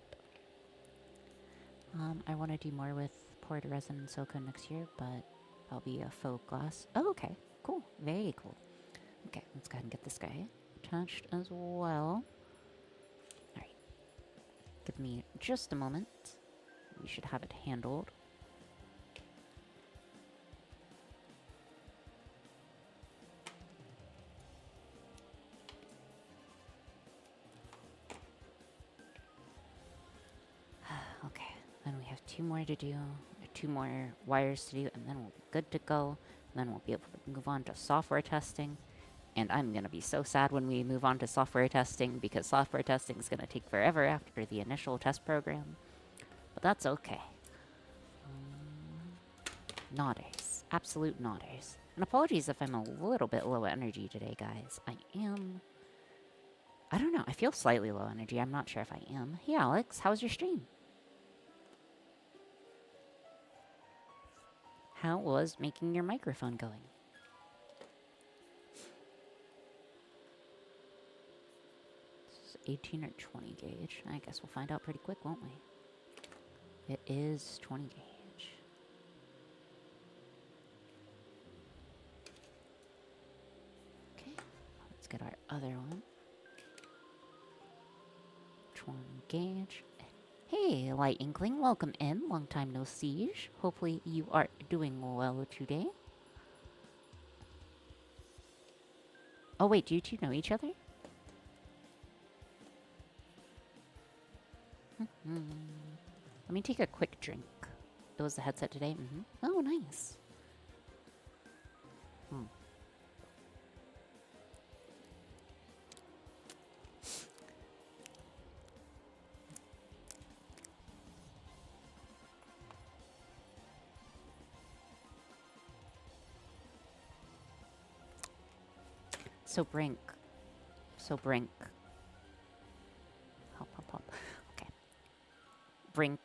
I want to do more with poured resin and silicone next year, but that'll be a faux glass. Oh, okay. Cool. Very cool. Okay, let's go ahead and get this guy attached as well. Alright. Give me just a moment. We should have it handled. Okay, then we have two more to do, two more wires to do, and then we'll be good to go. And then we'll be able to move on to software testing. And I'm going to be so sad when we move on to software testing, because software testing is going to take forever after the initial test program. But that's okay. Nodders. Absolute nodders. And apologies if I'm a little bit low energy today, guys. I don't know. I feel slightly low energy. I'm not sure if I am. Hey, Alex. How was your stream? How was making your microphone going? This is 18 or 20 gauge. I guess we'll find out pretty quick, won't we? It is 20 gauge. Okay, let's get our other one. 20 gauge. Hey, Light Inkling, welcome in. Long time no siege. Hopefully you are doing well today. Oh wait, do you two know each other? Let me take a quick drink. It was the headset today? Oh, nice. So Brink. Hop. Okay. Brink,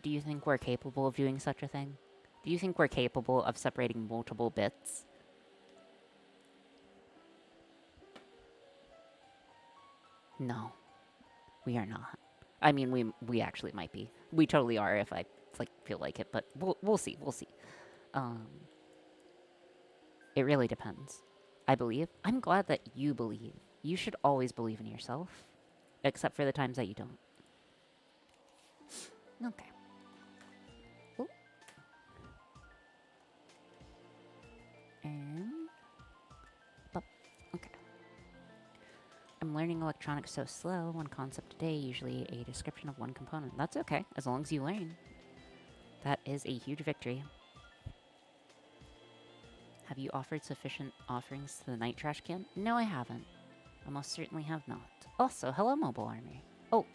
do you think we're capable of doing such a thing? Do you think we're capable of separating multiple bits? No. We are not. I mean, we actually might be. We totally are if I like feel like it, but we'll see. We'll see. Um, it really depends. I believe. I'm glad that you believe. You should always believe in yourself, except for the times that you don't. Okay. Ooh. And okay. I'm learning electronics so slow. One concept a day, usually a description of one component. That's okay, as long as you learn. That is a huge victory. Have you offered sufficient offerings to the night trash can? No, I haven't. I most certainly have not. Also, hello, Mobile Army. Oh,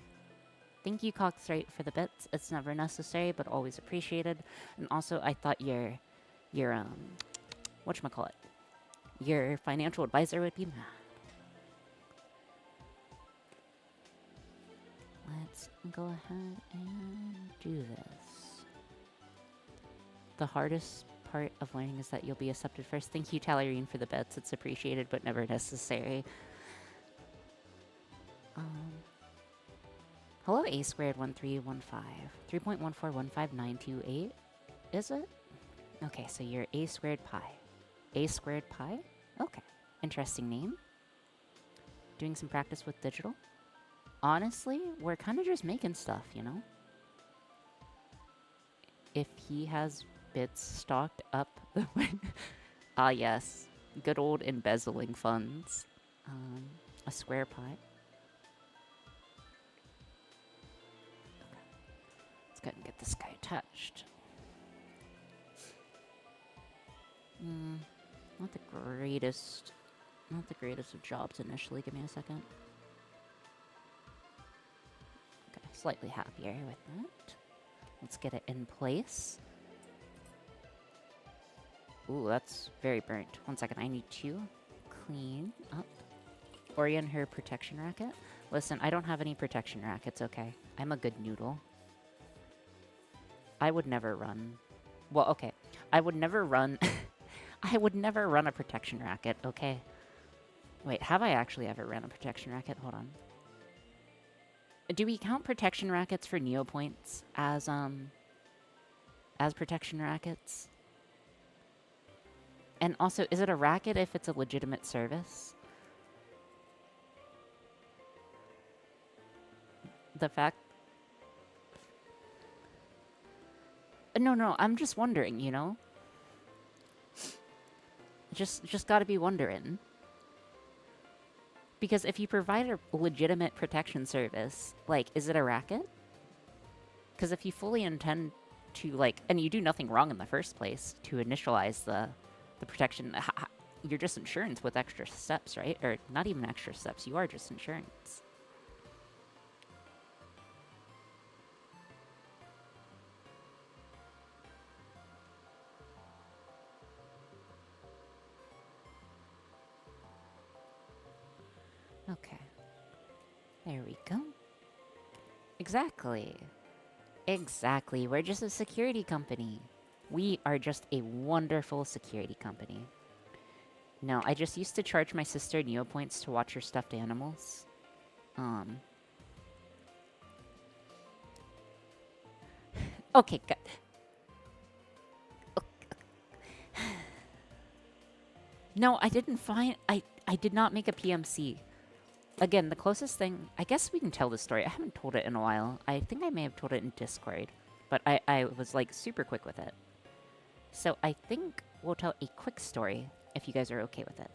thank you, Coxright, for the bits. It's never necessary, but always appreciated. And also, I thought your whatchamacallit, your financial advisor would be mad. Let's go ahead and do this. The hardest part of learning is that you'll be accepted first. Thank you, Talarine, for the bets. It's appreciated, but never necessary. Hello, A squared 1315. 3.1415928. Is it? Okay, so you're A squared pi. A squared pi? Okay. Interesting name. Doing some practice with digital. Honestly, we're kind of just making stuff, you know? If he has bits stocked up the way. Ah, yes. Good old embezzling funds. A square pi. Okay. Let's go ahead and get this guy touched. Not the greatest. Not the greatest of jobs initially. Give me a second. Okay, slightly happier with that. Let's get it in place. Ooh, that's very burnt. 1 second, I need to clean up. Orion, her protection racket. Listen, I don't have any protection rackets, okay? I'm a good noodle. I would never run. Well, okay. I would never run. I would never run a protection racket, okay? Wait, have I actually ever ran a protection racket? Hold on. Do we count protection rackets for Neopoints as protection rackets? And also, is it a racket if it's a legitimate service? The fact... No, I'm just wondering, you know? Just gotta be wondering. Because if you provide a legitimate protection service, like, is it a racket? Because if you fully intend to, like, and you do nothing wrong in the first place to initialize the protection, you're just insurance with extra steps, right? Or not even extra steps, you are just insurance. Okay. There we go. Exactly. Exactly. We're just a security company. We are just a wonderful security company. No, I just used to charge my sister Neopoints to watch her stuffed animals. Okay, good. No, I didn't find... I did not make a PMC. Again, the closest thing... I guess we can tell this story. I haven't told it in a while. I think I may have told it in Discord. But I was, like, super quick with it. So I think we'll tell a quick story, if you guys are okay with it.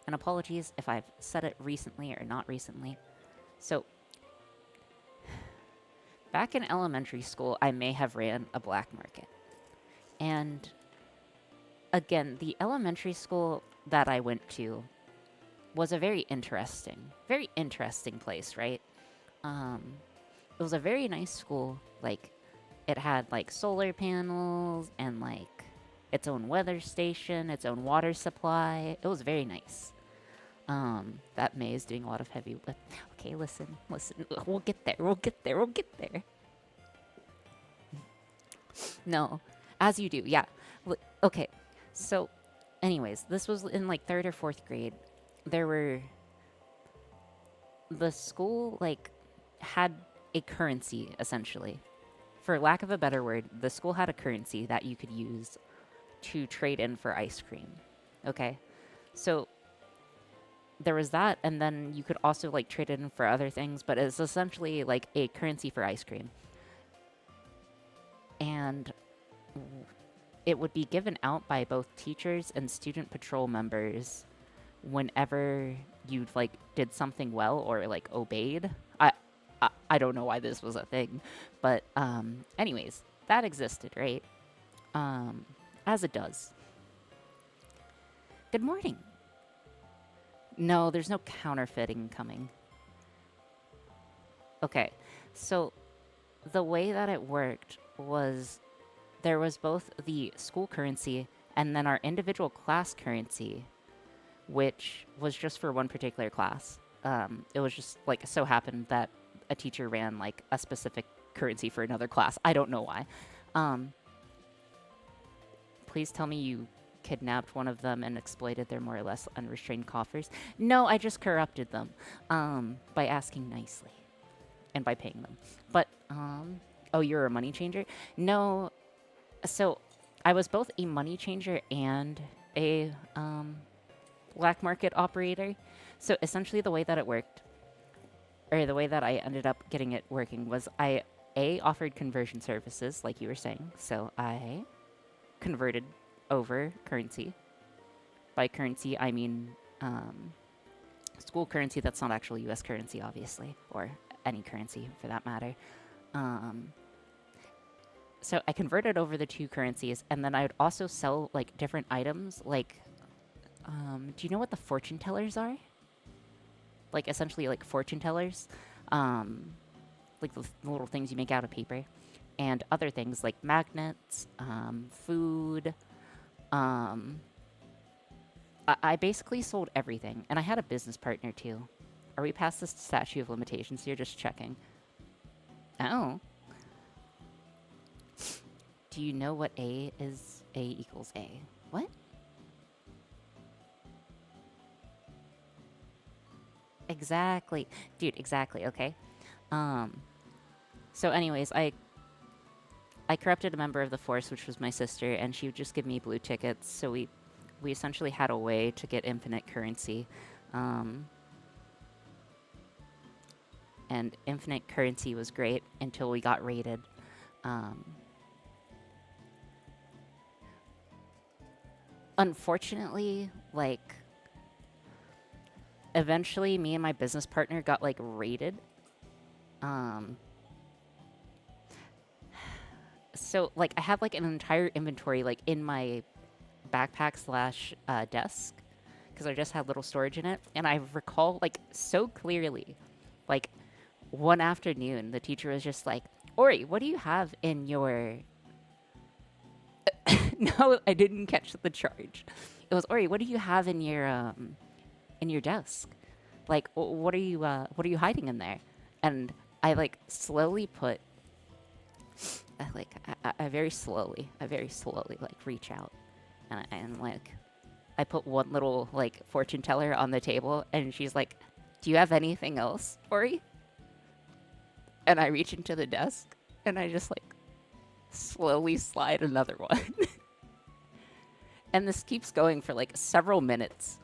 And apologies if I've said it recently or not recently. So, back in elementary school, I may have ran a black market. And, again, the elementary school that I went to was a very interesting place, right? It was a very nice school. Like, it had, like, solar panels and, like, its own weather station, its own water supply. It was very nice. That May is doing a lot of heavy lift. Okay, listen. We'll get there. No, as you do, yeah. Okay, so, anyways, this was in, like, 3rd or 4th grade. There were the school like had a currency essentially. For lack of a better word, the school had a currency that you could use to trade in for ice cream. Okay? So there was that, and then you could also like trade it in for other things, but it's essentially like a currency for ice cream. And it would be given out by both teachers and student patrol members whenever you like did something well or like obeyed. I don't know why this was a thing, but anyways, that existed, right? Um, as it does. Good morning. No, there's no counterfeiting coming. Okay, so the way that it worked was there was both the school currency and then our individual class currency, which was just for one particular class. It was just like so happened that a teacher ran like a specific currency for another class. I don't know why. Um, please tell me you kidnapped one of them and exploited their more or less unrestrained coffers. No, I just corrupted them by asking nicely and by paying them. But, oh, you're a money changer? No, so I was both a money changer and a black market operator. So essentially the way that it worked, or the way that I ended up getting it working was I offered conversion services, like you were saying. So I converted over currency. By currency, I mean school currency that's not actually U.S. currency, obviously, or any currency for that matter. So I converted over the two currencies, and then I would also sell like different items. Like, do you know what the fortune tellers are? Like essentially like fortune tellers, like the little things you make out of paper, and other things like magnets, food. I basically sold everything, and I had a business partner too. Are we past the statute of limitations here? Just checking. Oh. Do you know what A is? A equals A. What? Exactly. Dude, exactly, okay? So anyways, I corrupted a member of the force, which was my sister, and she would just give me blue tickets, so we essentially had a way to get infinite currency. And infinite currency was great until we got raided. Unfortunately, like, eventually me and my business partner got, like, raided. So, like, I had, like, an entire inventory, like, in my backpack slash desk, because I just had little storage in it. And I recall, like, so clearly, like, one afternoon, the teacher was just like, Ori, what do you have in your... No, I didn't catch the charge. It was, Ori, what do you have in your desk? Like, what are you hiding in there? And I, like, slowly put... I very slowly, like, reach out. And like, I put one little, like, fortune teller on the table, and she's like, do you have anything else, Ori? And I reach into the desk, and I just, like, slowly slide another one. And this keeps going for, like, several minutes,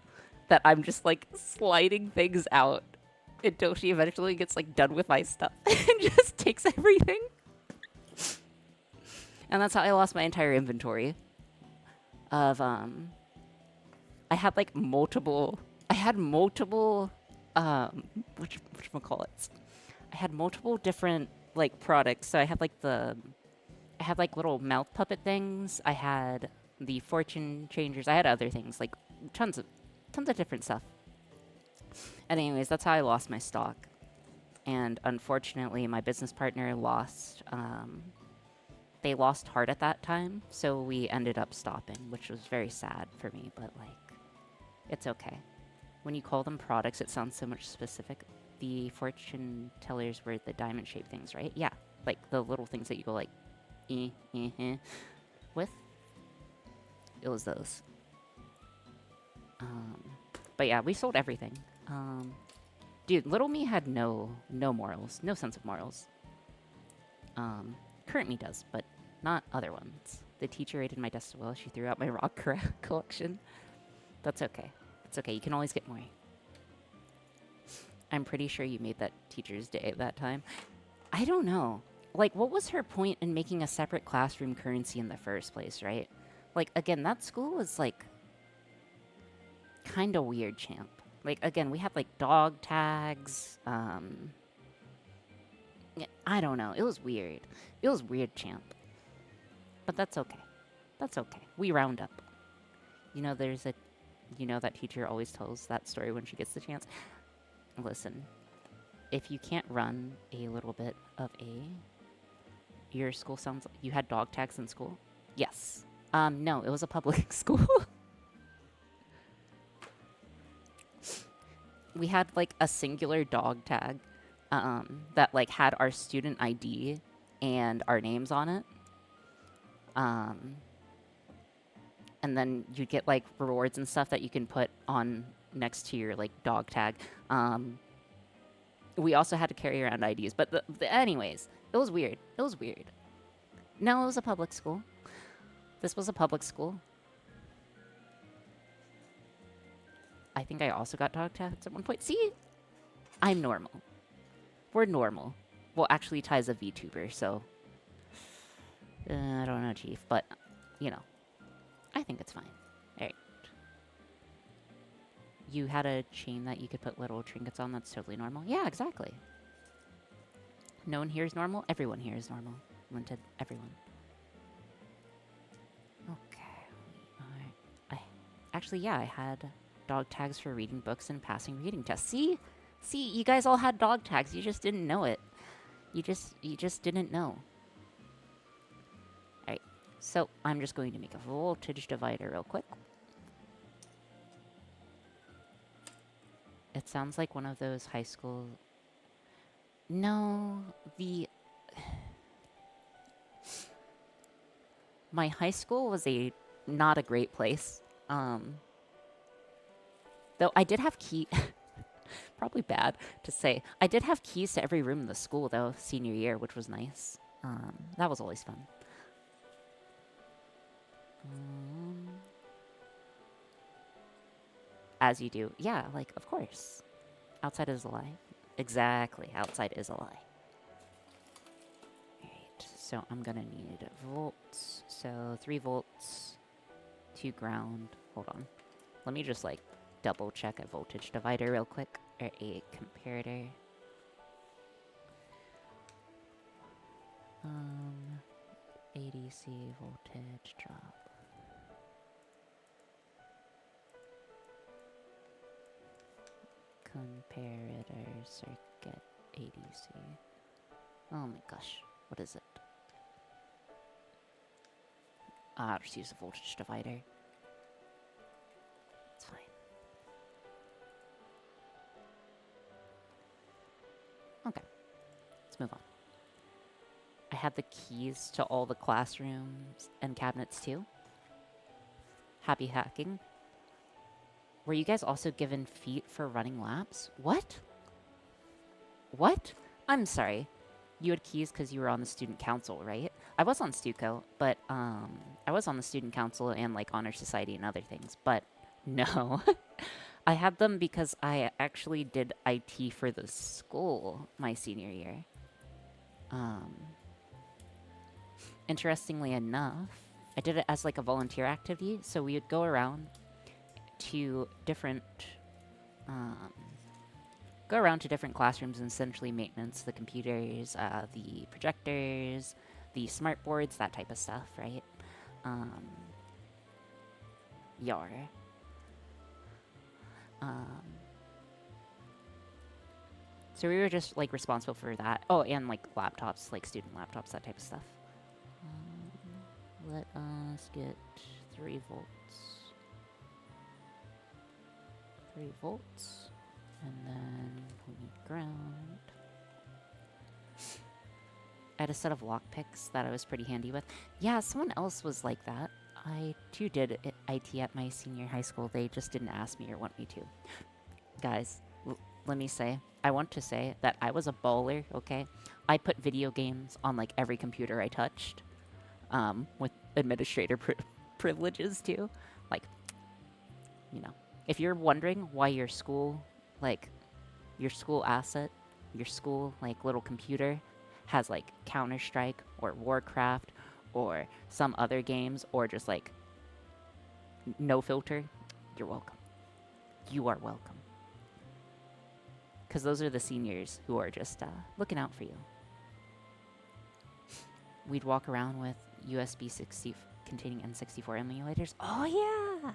that I'm just, like, sliding things out until she eventually gets, like, done with my stuff and just takes everything. And that's how I lost my entire inventory of, I had, like, multiple, whatchamacallits? I had multiple different, like, products. So I had, like, little mouth puppet things. I had the fortune changers. I had other things, like, tons of different stuff. And anyways, that's how I lost my stock. And unfortunately, my business partner lost, they lost heart at that time, so we ended up stopping, which was very sad for me, but, like, it's okay. When you call them products, it sounds so much specific. The fortune tellers were the diamond-shaped things, right? Yeah, like, the little things that you go, like, with. It was those. But yeah, we sold everything. Dude, little me had no morals, no sense of morals. Current me does, but not other ones. The teacher rated my desk so well, she threw out my rock collection. That's okay. It's okay, you can always get more. I'm pretty sure you made that teacher's day that time. I don't know. Like, what was her point in making a separate classroom currency in the first place, right? Like, again, that school was, like, kind of weird, champ. Like, again, we had, like, dog tags. I don't know. It was weird. It was weird, champ. But that's okay. That's okay. We round up. You know, that teacher always tells that story when she gets the chance. Listen, if you can't run a little bit of your school sounds like you had dog tags in school? Yes. No, it was a public school. We had like a singular dog tag that like had our student ID and our names on it. And then you'd get like rewards and stuff that you can put on next to your like dog tag. We also had to carry around IDs, but anyways, it was weird. It was weird. No, it was a public school. This was a public school. I think I also got dog tags at one point. See? I'm normal. We're normal. Well, actually, Ty's a VTuber, so... I don't know, Chief, but, you know. I think it's fine. Alright. You had a chain that you could put little trinkets on that's totally normal? Yeah, exactly. No one here is normal? Everyone here is normal. Limited, everyone. Okay. Actually, yeah, I had dog tags for reading books and passing reading tests. See? See, you guys all had dog tags. You just didn't know it. You just didn't know. Alright. So, I'm just going to make a voltage divider real quick. It sounds like one of those high school... No, my high school was not a great place. Though I did have probably bad to say. I did have keys to every room in the school, though, senior year, which was nice. That was always fun. As you do. Yeah, like, of course. Outside is a lie. Exactly. Outside is a lie. Alright, so I'm gonna need volts. So 3 volts, 2 ground. Hold on. Let me just, like, double check a voltage divider real quick. Or a comparator. ADC voltage drop. Comparator circuit ADC. Oh my gosh, what is it? I'll just use the voltage divider. It's fine. Okay, let's move on. I had the keys to all the classrooms and cabinets too. Happy hacking. Were you guys also given feet for running laps? What? What? I'm sorry. You had keys because you were on the student council, right? I was on Stuco, but I was on the student council and like honor society and other things, but no. I had them because I actually did IT for the school my senior year. Interestingly enough, I did it as like a volunteer activity, so we would go around to different classrooms and essentially maintenance the computers, the projectors, the smart boards, that type of stuff, right? Yar. So we were just like responsible for that. Oh, and like laptops, like student laptops, that type of stuff. Let us get 3 volts. 3 volts. And then we need ground. I had a set of lockpicks that I was pretty handy with. Yeah, someone else was like that. I too did IT at my senior high school. They just didn't ask me or want me to. Guys, let me say, I want to say that I was a baller, okay? I put video games on like every computer I touched, with administrator privileges too. Like, you know, if you're wondering why your school, like, your school asset, your school, like, little computer has, like, Counter-Strike or Warcraft or some other games or just, like, no filter, you're welcome. You are welcome. Because those are the seniors who are just looking out for you. We'd walk around with USB 60 containing N64 emulators. Oh, yeah!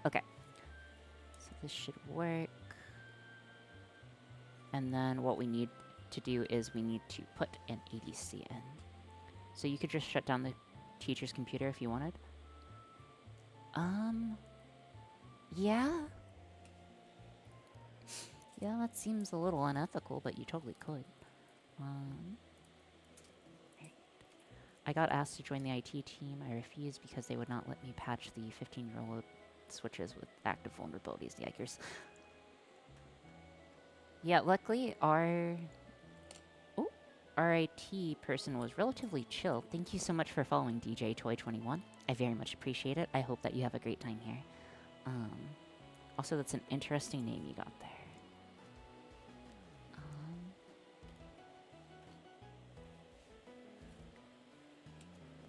Okay. So this should work. And then what we need to do is we need to put an ADC in. So you could just shut down the teacher's computer if you wanted. Yeah. Yeah, that seems a little unethical, but you totally could. I got asked to join the IT team. I refused because they would not let me patch the 15-year-old switches with active vulnerabilities. Yikers. Yeah, luckily our IT person was relatively chill. Thank you so much for following DJ Toy 21. I very much appreciate it. I hope that you have a great time here. Also, that's an interesting name you got there.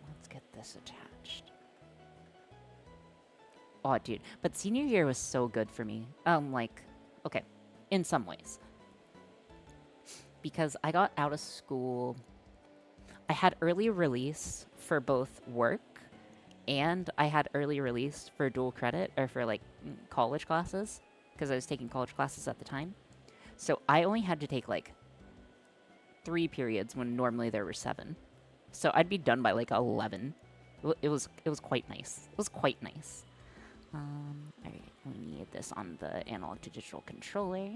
Let's get this attached. Oh, dude. But senior year was so good for me. Like, okay, in some ways. Because I got out of school, I had early release for both work, and I had early release for dual credit, or for, like, college classes, because I was taking college classes at the time. So I only had to take, like, 3 periods when normally there were 7. So I'd be done by, like, 11. It was quite nice. It was quite nice. Alright, we need this on the analog to digital controller.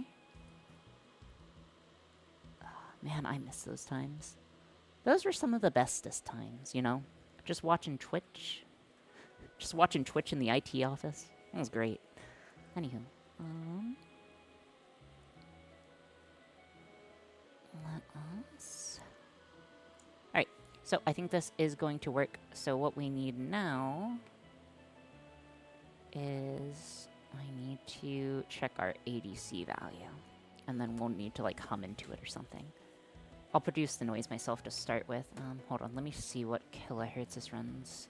Man, I miss those times. Those were some of the bestest times, you know? Just watching Twitch. Just watching Twitch in the IT office. That was great. Anywho. Let us... Alright, so I think this is going to work. So what we need now is I need to check our ADC value. And then we'll need to, like, hum into it or something. I'll produce the noise myself to start with. Hold on, let me see what kilohertz this runs.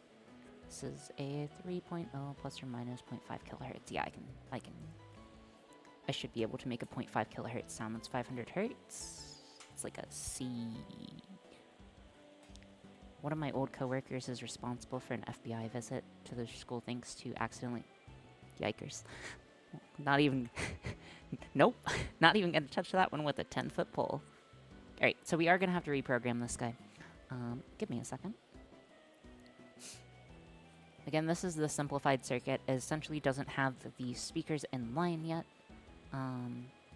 This is a 3.0 plus or minus 0.5 kilohertz. Yeah, I should be able to make a 0.5 kilohertz sound that's 500 hertz. It's like a C. One of my old coworkers is responsible for an FBI visit to the school thanks to accidentally... Yikers. Not even... Nope. Not even gonna touch that one with a 10-foot pole. Alright, so we are gonna have to reprogram this guy. Give me a second. Again, this is the simplified circuit. It essentially doesn't have the speakers in line yet.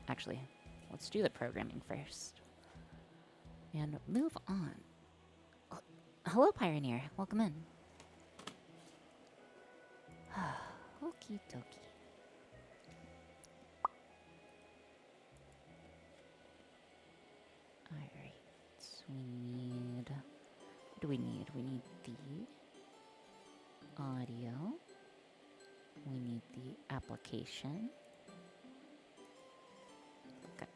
Actually, let's do the programming first. And move on. Hello, Pioneer. Welcome in. Okie dokie. Alright, we need... What do we need? We need the audio. We need the application. Okay.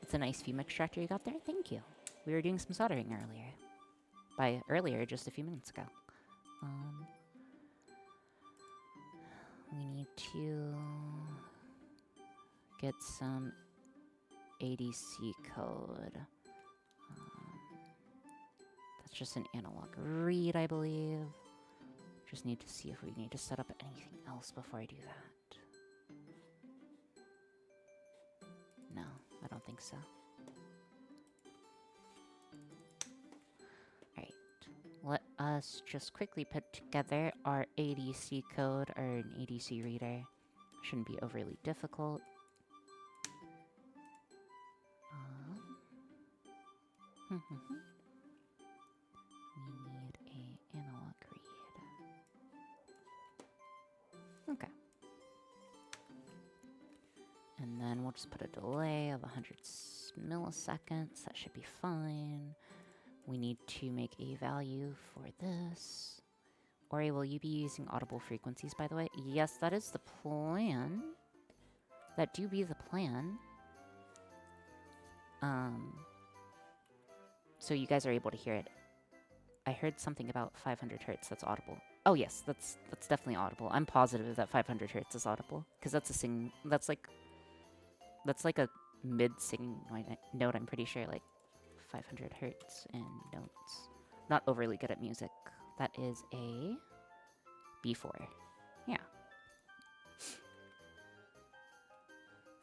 It's a nice fume extractor you got there. Thank you. We were doing some soldering earlier. By earlier, just a few minutes ago. We need to get some ADC code. That's just an analog read, I believe. Just need to see if we need to set up anything else before I do that. No, I don't think so. Alright. Let us just quickly put together our ADC code, or an ADC reader. Shouldn't be overly difficult. We need a analog read. Okay. And then we'll just put a delay of 100 milliseconds. That should be fine. We need to make a value for this. Ori, will you be using audible frequencies, by the way? Yes, that is the plan. That do be the plan. So you guys are able to hear it. I heard something about 500 hertz that's audible. Oh yes, that's definitely audible. I'm positive that 500 hertz is audible because that's a sing. That's like a mid singing note. I'm pretty sure, like 500 hertz and notes. Not overly good at music. That is a B4. Yeah.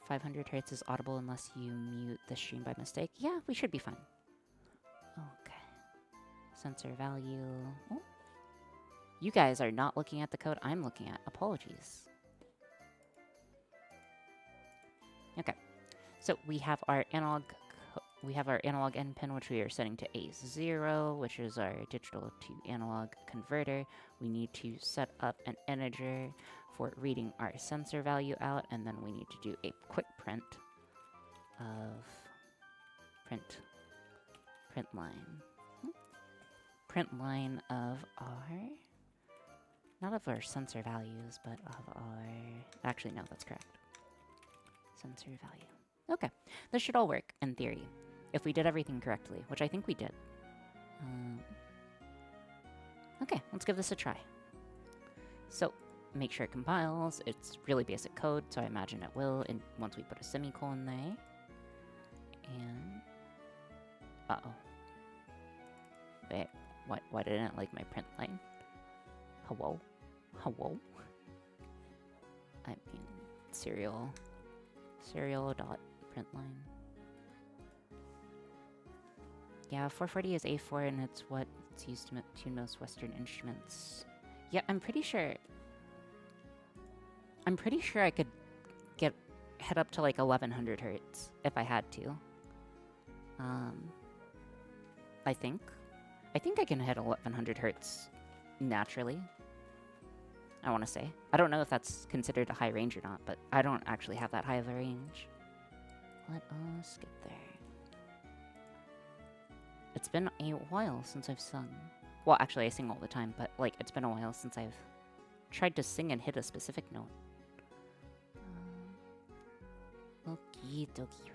500 hertz is audible unless you mute the stream by mistake. Yeah, we should be fine. Okay. Sensor value. Oh. You guys are not looking at the code I'm looking at. Apologies. Okay. So we have our analog end pin, which we are setting to A0, which is our digital to analog converter. We need to set up an integer for reading our sensor value out, and then we need to do a quick print of print line of our, not of our sensor values, but of our, actually no, that's correct. Sensor value. Okay, this should all work in theory, if we did everything correctly, which I think we did. Okay, let's give this a try. So, make sure it compiles. It's really basic code, so I imagine it will, and once we put a semicolon there. And... uh-oh. Wait, why didn't it like my print line? Hello? Hello? I mean, serial dot print line. Yeah, 440 is A4, and it's what it's used to tune most Western instruments. Yeah, I'm pretty sure I could head up to like 1100 hertz if I had to. I think I can hit 1100 hertz naturally. I want to say. I don't know if that's considered a high range or not, but I don't actually have that high of a range. Let us get there. It's been a while since I've sung. Well, actually, I sing all the time, but like it's been a while since I've tried to sing and hit a specific note. Okie dokie.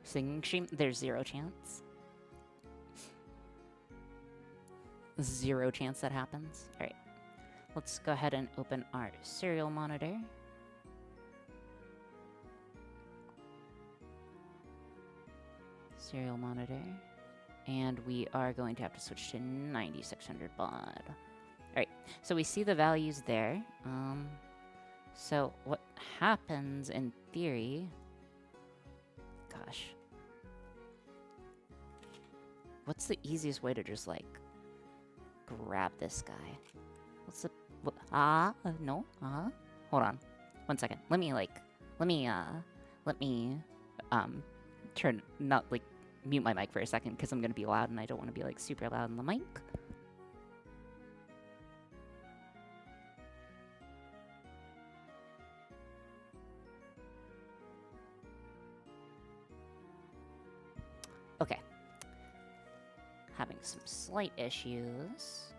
Singing stream, there's zero chance. Zero chance that happens. Alright. Let's go ahead and open our serial monitor. Serial monitor. And we are going to have to switch to 9600 baud. Alright, so we see the values there. So what happens in theory... Gosh. What's the easiest way to just, like, grab this guy? What's the... no? Hold on. 1 second. Let me, mute my mic for a second, because I'm gonna be loud, and I don't want to be, like, super loud in the mic. Okay. Having some slight issues.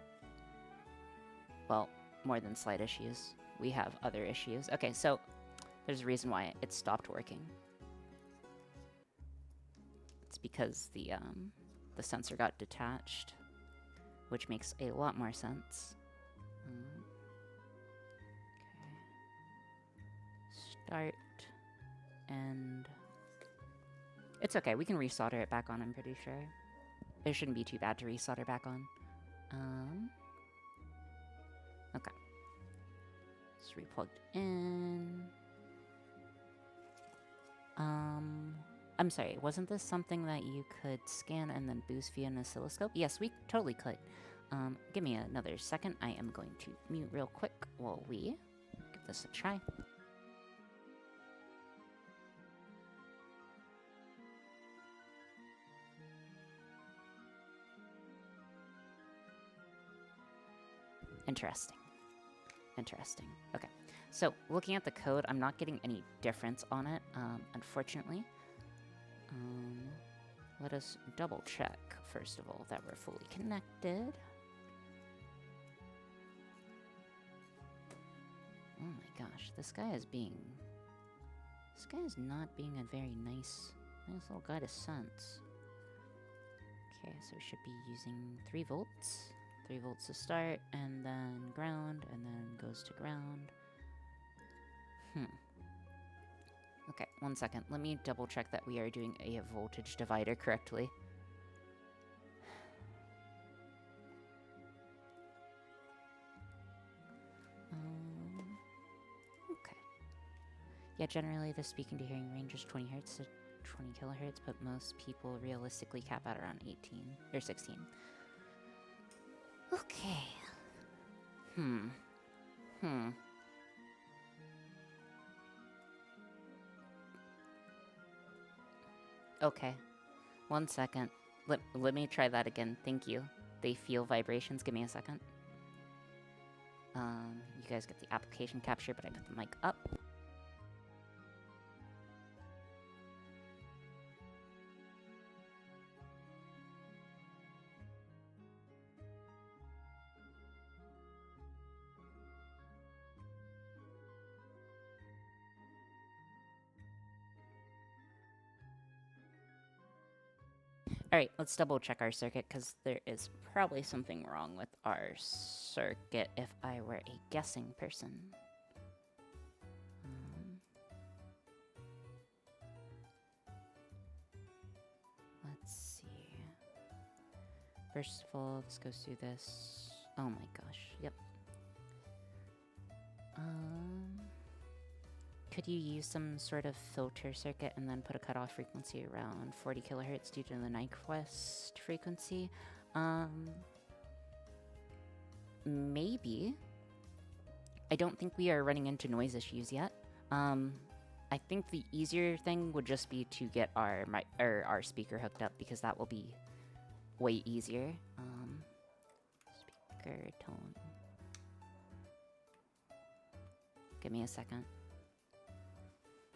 Well, more than slight issues. We have other issues. Okay, so there's a reason why it stopped working. It's because the sensor got detached, which makes a lot more sense. Okay. Start. And... it's okay, we can resolder it back on, I'm pretty sure. It shouldn't be too bad to resolder back on. Okay. Just replugged in. I'm sorry, wasn't this something that you could scan and then boost via an oscilloscope? Yes, we totally could. Give me another second. I am going to mute real quick while we give this a try. Interesting. Interesting. Okay. So, looking at the code, I'm not getting any difference on it, unfortunately. Let us double check, first of all, that we're fully connected. Oh my gosh, this guy is not being a very nice little guy to sense. Okay, so we should be using 3 volts. 3 volts to start, and then ground, and then goes to ground. Okay, 1 second. Let me double check that we are doing a voltage divider correctly. Okay. Yeah, generally the speaking to hearing range is 20 hertz to 20 kilohertz, but most people realistically cap out around 18 or 16. Okay. Okay. 1 second. Let me try that again. Thank you. They feel vibrations. Give me a second. You guys get the application capture, but I put the mic up. Alright, let's double check our circuit, because there is probably something wrong with our circuit if I were a guessing person. Let's see. First of all, this goes through this. Oh my gosh, yep. Could you use some sort of filter circuit and then put a cutoff frequency around 40 kilohertz due to the Nyquist frequency? Maybe. I don't think we are running into noise issues yet. I think the easier thing would just be to get our speaker hooked up, because that will be way easier. Speaker tone. Give me a second.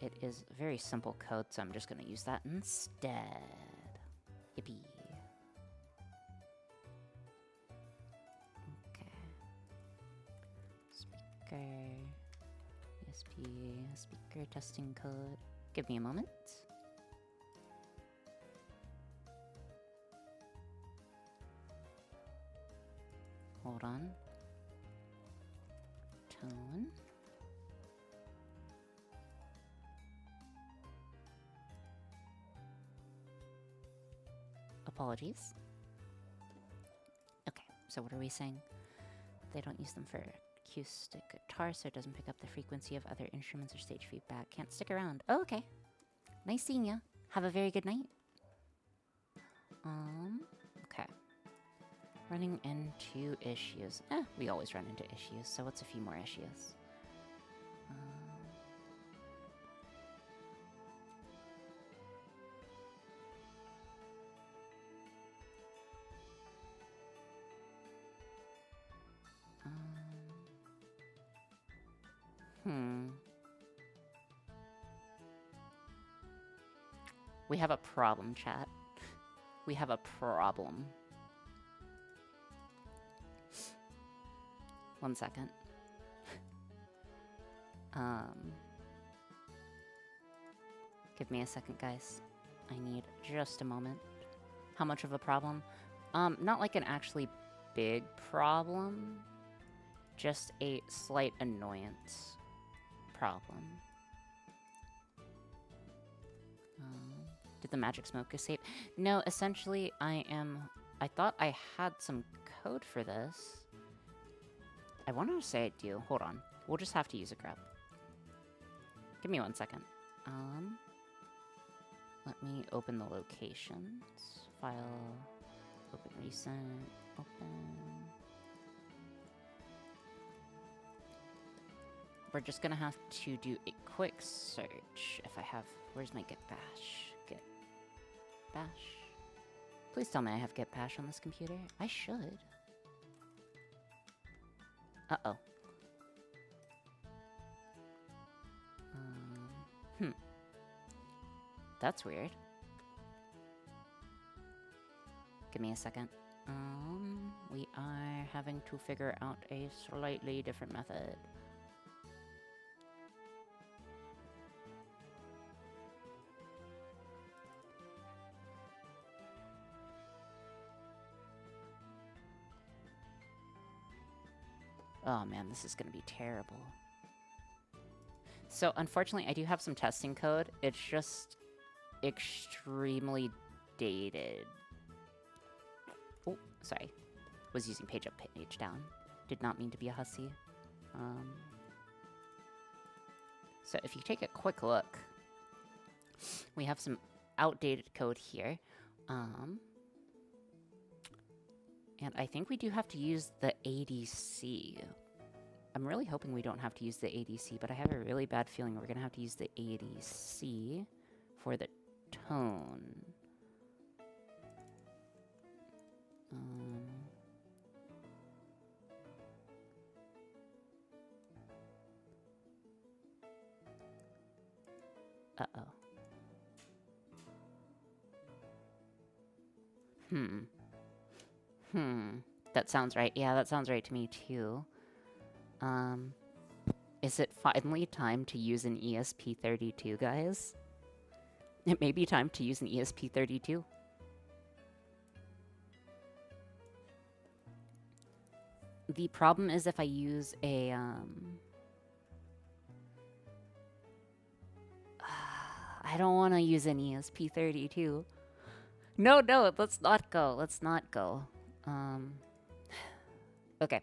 It is very simple code, so I'm just going to use that instead. Yippee. Okay. Speaker testing code. Give me a moment. Hold on. Tone. Apologies. Okay, so what are we saying? They don't use them for acoustic guitar, so it doesn't pick up the frequency of other instruments or stage feedback. Can't stick around. Oh, okay. Nice seeing ya. Have a very good night. Okay. Running into issues. We always run into issues, so what's a few more issues? We have a problem, chat. We have a problem. 1 second. Give me a second, guys. I need just a moment. How much of a problem? Not like an actually big problem. Just a slight annoyance problem. Did the magic smoke escape? No, essentially, I thought I had some code for this. I want to say I do. Hold on. We'll just have to use a grep. Give me 1 second. Let me open the locations. File. Open recent. Open. We're just gonna have to do a quick search. If I have... Where's my get bash? Get bash. Please tell me I have get bash on this computer. I should. Uh-oh. Hmm. That's weird. Give me a second. We are having to figure out a slightly different method. Oh man, this is gonna be terrible. So unfortunately, I do have some testing code. It's just extremely dated. Oh, sorry. Was using page up, page down. Did not mean to be a hussy. So if you take a quick look, we have some outdated code here. And I think we do have to use the ADC. I'm really hoping we don't have to use the ADC, but I have a really bad feeling we're going to have to use the ADC for the tone. Uh-oh. That sounds right. Yeah, that sounds right to me, too. Is it finally time to use an ESP32, guys? It may be time to use an ESP32. The problem is if I use a, I don't want to use an ESP32. No, let's not go. Let's not go. Okay,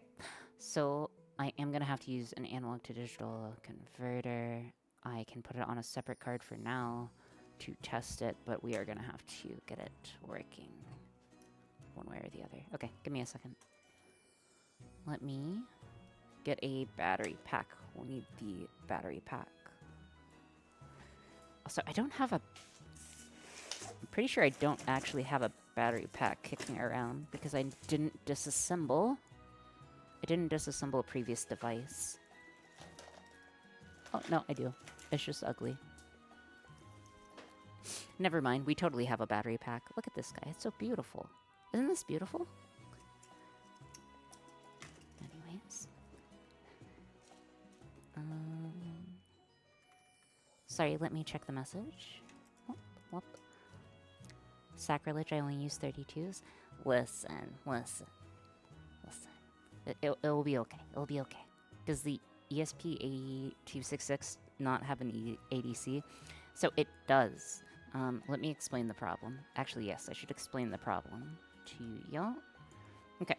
so I am going to have to use an analog to digital converter. I can put it on a separate card for now to test it, but we are going to have to get it working one way or the other. Okay, give me a second. Let me get a battery pack. We'll need the battery pack. Also, I don't have a... I'm pretty sure I don't actually have a battery pack kicking around because I didn't disassemble. I didn't disassemble a previous device. Oh, no, I do. It's just ugly. Never mind, we totally have a battery pack. Look at this guy, it's so beautiful. Isn't this beautiful? Anyways. Sorry, let me check the message. Whoop. Sacrilege, I only use 32s. Listen. It will be okay. It'll be okay. Does the ESP8266 not have an ADC? So it does. Let me explain the problem. Actually, yes, I should explain the problem to y'all. Okay,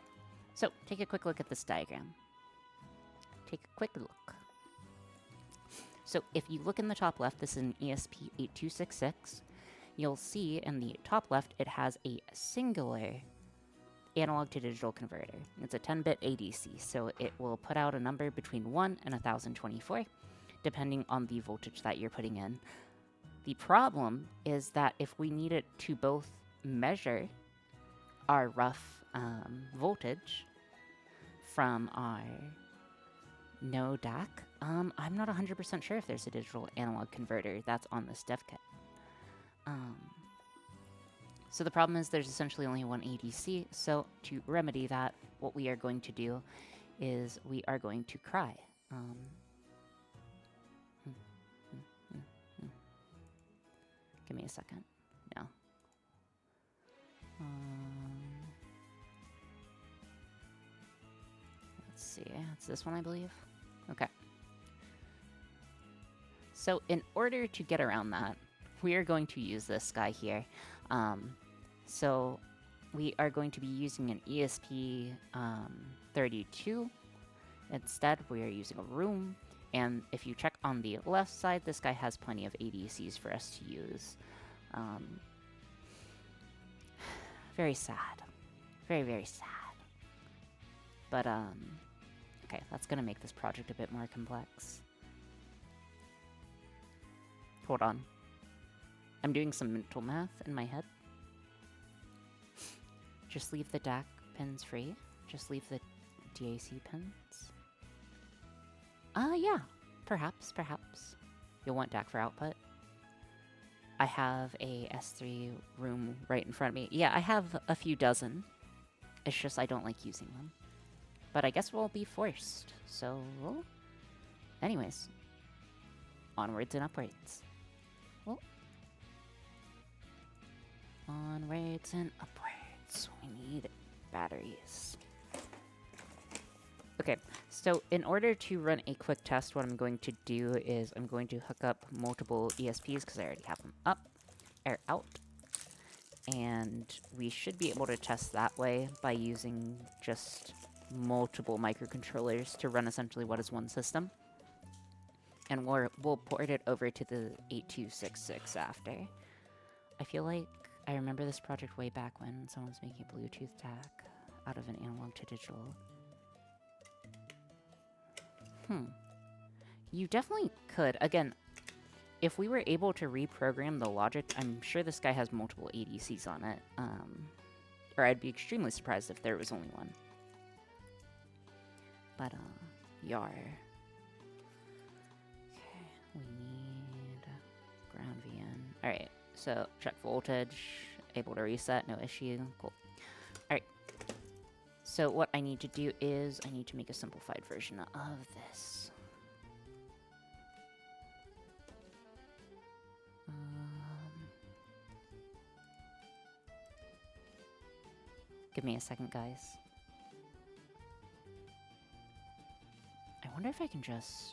so take a quick look at this diagram. Take a quick look. So if you look in the top left, this is an ESP8266. You'll see in the top left, it has a singular analog to digital converter. It's a 10-bit ADC, so it will put out a number between 1 and 1024, depending on the voltage that you're putting in. The problem is that if we need it to both measure our rough voltage from our no DAC, I'm not 100% sure if there's a digital analog converter that's on this dev kit. So the problem is there's essentially only one ADC, so to remedy that, what we are going to do is we are going to cry. Give me a second. No. Let's see. It's this one, I believe. Okay. So in order to get around that, we are going to use this guy here. So we are going to be using an ESP32. Instead, we are using a room. And if you check on the left side, this guy has plenty of ADCs for us to use. Very sad. Very, very sad. But, okay, that's gonna make this project a bit more complex. Hold on. I'm doing some mental math in my head. Just leave the DAC pins free. Just leave the DAC pins. Yeah. Perhaps, perhaps. You'll want DAC for output. I have a S3 room right in front of me. Yeah, I have a few dozen. It's just I don't like using them. But I guess we'll be forced. So, anyways. Onwards and upwards. Well. Onwards and upwards. We need batteries. Okay, so in order to run a quick test, what I'm going to do is I'm going to hook up multiple ESPs because I already have them up, or out. And we should be able to test that way by using just multiple microcontrollers to run essentially what is one system. And we'll port it over to the 8266 after. I feel like I remember this project way back when someone's making a Bluetooth DAC out of an analog to digital. You definitely could. Again, if we were able to reprogram the logic, I'm sure this guy has multiple ADCs on it. Or I'd be extremely surprised if there was only one. But, yar. Okay, we need ground VN. Alright, so check voltage, able to reset, no issue. Cool. Alright. So what I need to do is I need to make a simplified version of this. Give me a second, guys. I wonder if I can just...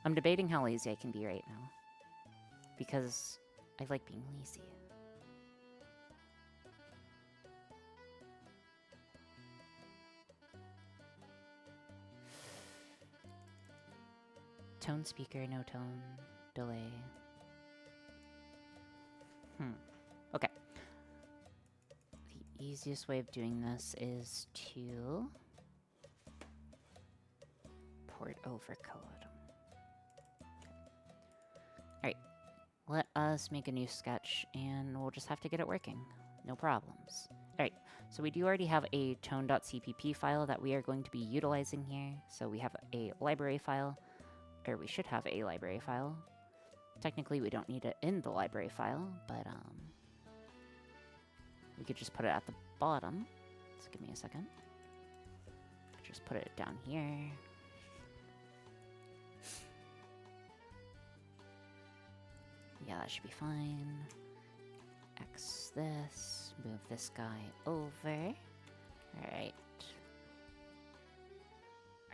I'm debating how lazy I can be right now. Because I like being lazy. Tone speaker, no tone, delay. Okay. The easiest way of doing this is to port over code. Alright, let us make a new sketch and we'll just have to get it working. No problems. Alright, so we do already have a tone.cpp file that we are going to be utilizing here. So we have a library file, or we should have a library file. Technically, we don't need it in the library file, but we could just put it at the bottom. So give me a second. Just put it down here. Yeah, that should be fine. X this. Move this guy over. Alright.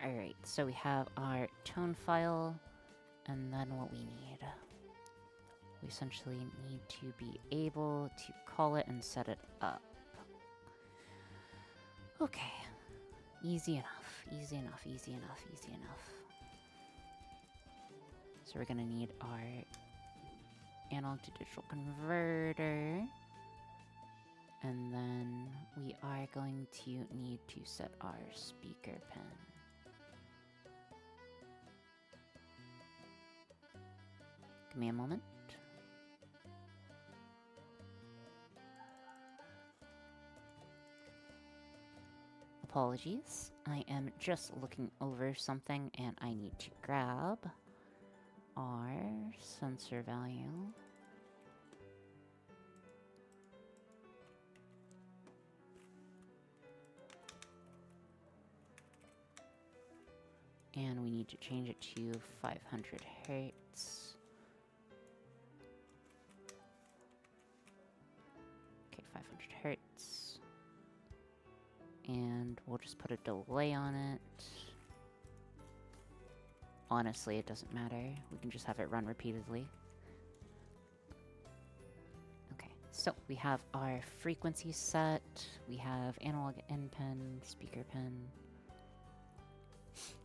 Alright, so we have our tone file, and then what we need. We essentially need to be able to call it and set it up. Okay. Easy enough, easy enough, easy enough, easy enough. So we're gonna need our analog to digital converter. And then we are going to need to set our speaker pin. Give me a moment. Apologies. I am just looking over something and I need to grab our sensor value. And we need to change it to 500 hertz. Okay, 500 hertz. And we'll just put a delay on it. Honestly, it doesn't matter. We can just have it run repeatedly. Okay, so we have our frequency set. We have analog in pin, speaker pin.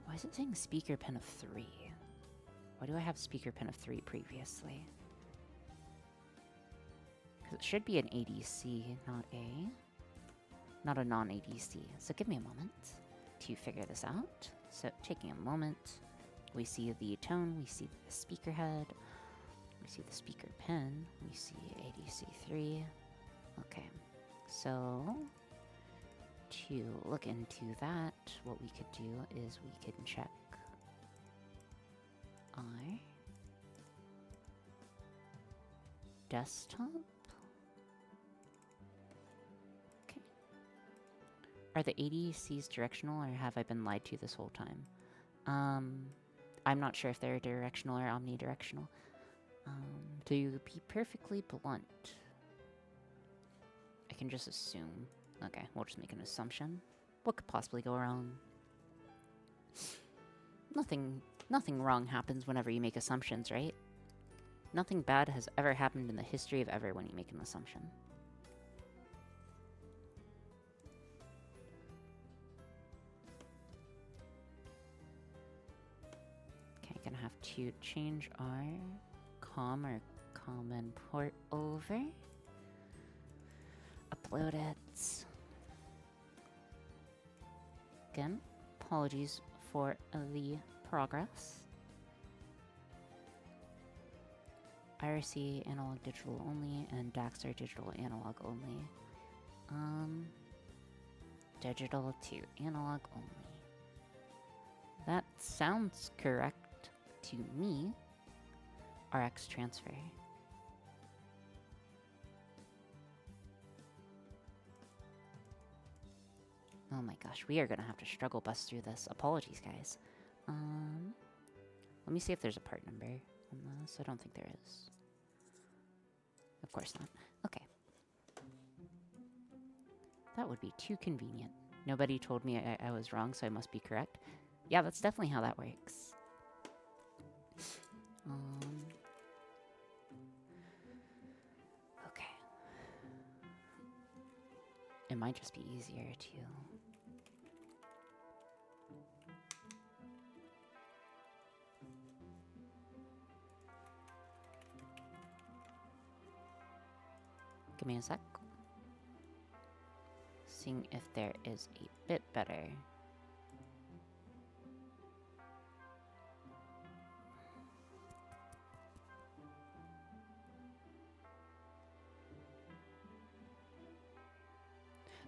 Why is it saying speaker pin of 3? Why do I have speaker pin of 3 previously? Because it should be an ADC, not a non-ADC. So give me a moment to figure this out. So taking a moment, we see the tone, we see the speaker head, we see the speaker pin, we see ADC3. Okay, so to look into that, what we could do is we could check are desktop. Okay. Are the ADCs directional, or have I been lied to this whole time? I'm not sure if they're directional or omnidirectional. To be perfectly blunt, I can just assume. Okay, we'll just make an assumption. What could possibly go wrong? Nothing wrong happens whenever you make assumptions, right? Nothing bad has ever happened in the history of ever when you make an assumption. Okay, gonna have to change our common port over. Upload it. Again, apologies for the progress. IRC analog digital only and Daxter digital analog only. Digital to analog only. That sounds correct to me. RX transfer. Oh my gosh, we are gonna have to struggle bus through this. Apologies, guys. Let me see if there's a part number on this. I don't think there is. Of course not. Okay. That would be too convenient. Nobody told me I was wrong, so I must be correct. Yeah, that's definitely how that works. Okay. It might just be easier to... Give me a sec. Seeing if there is a bit better.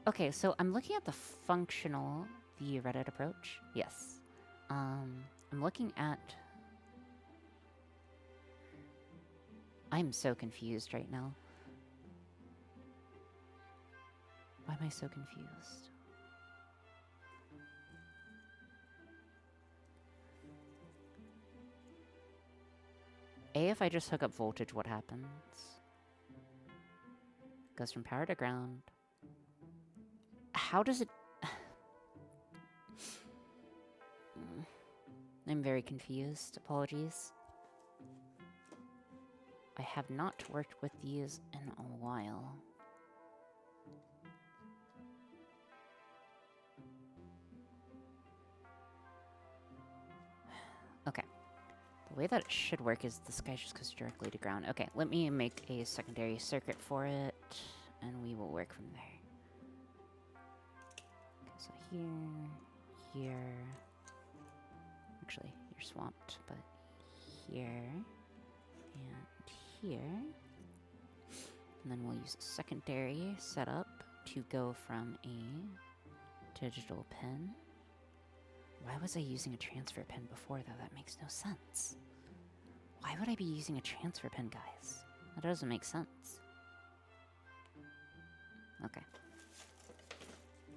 Okay, so I'm looking at the Reddit approach. Yes. I'm looking at... I'm so confused right now. Why am I so confused? If I just hook up voltage, what happens? Goes from power to ground. How does it... I'm very confused. Apologies. I have not worked with these in a while. Okay. The way that it should work is this guy just goes directly to ground. Okay, let me make a secondary circuit for it, and we will work from there. Okay, so here... Actually, you're swamped, but here, and here. And then we'll use a secondary setup to go from a digital pin. Why was I using a transfer pin before, though? That makes no sense. Why would I be using a transfer pin, guys? That doesn't make sense. Okay.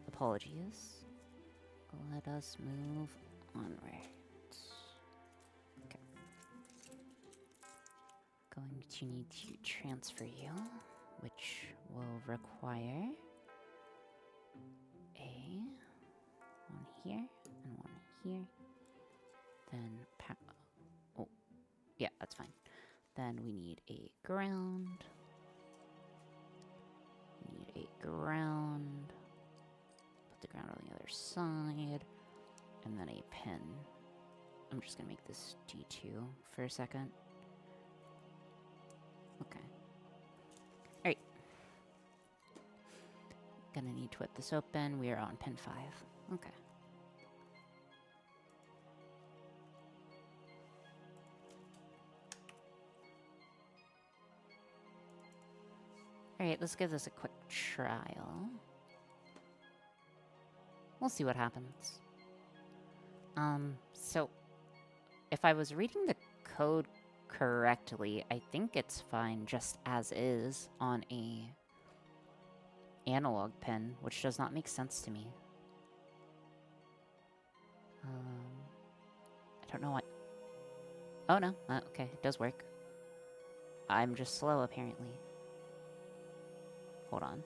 Apologies. Let us move onward. Okay. Going to need to transfer you, which will require a one here and one here. Then oh, yeah, that's fine. Then we need a ground. We need a ground. Put the ground on the other side. And then a pin. I'm just gonna make this D2 for a second. Okay. Alright. Gonna need to whip this open. We are on pin 5. Okay. Alright, let's give this a quick trial. We'll see what happens. So, if I was reading the code correctly, I think it's fine just as is on a analog pin, which does not make sense to me. I don't know what... Oh, no. Okay, it does work. I'm just slow, apparently. Hold on.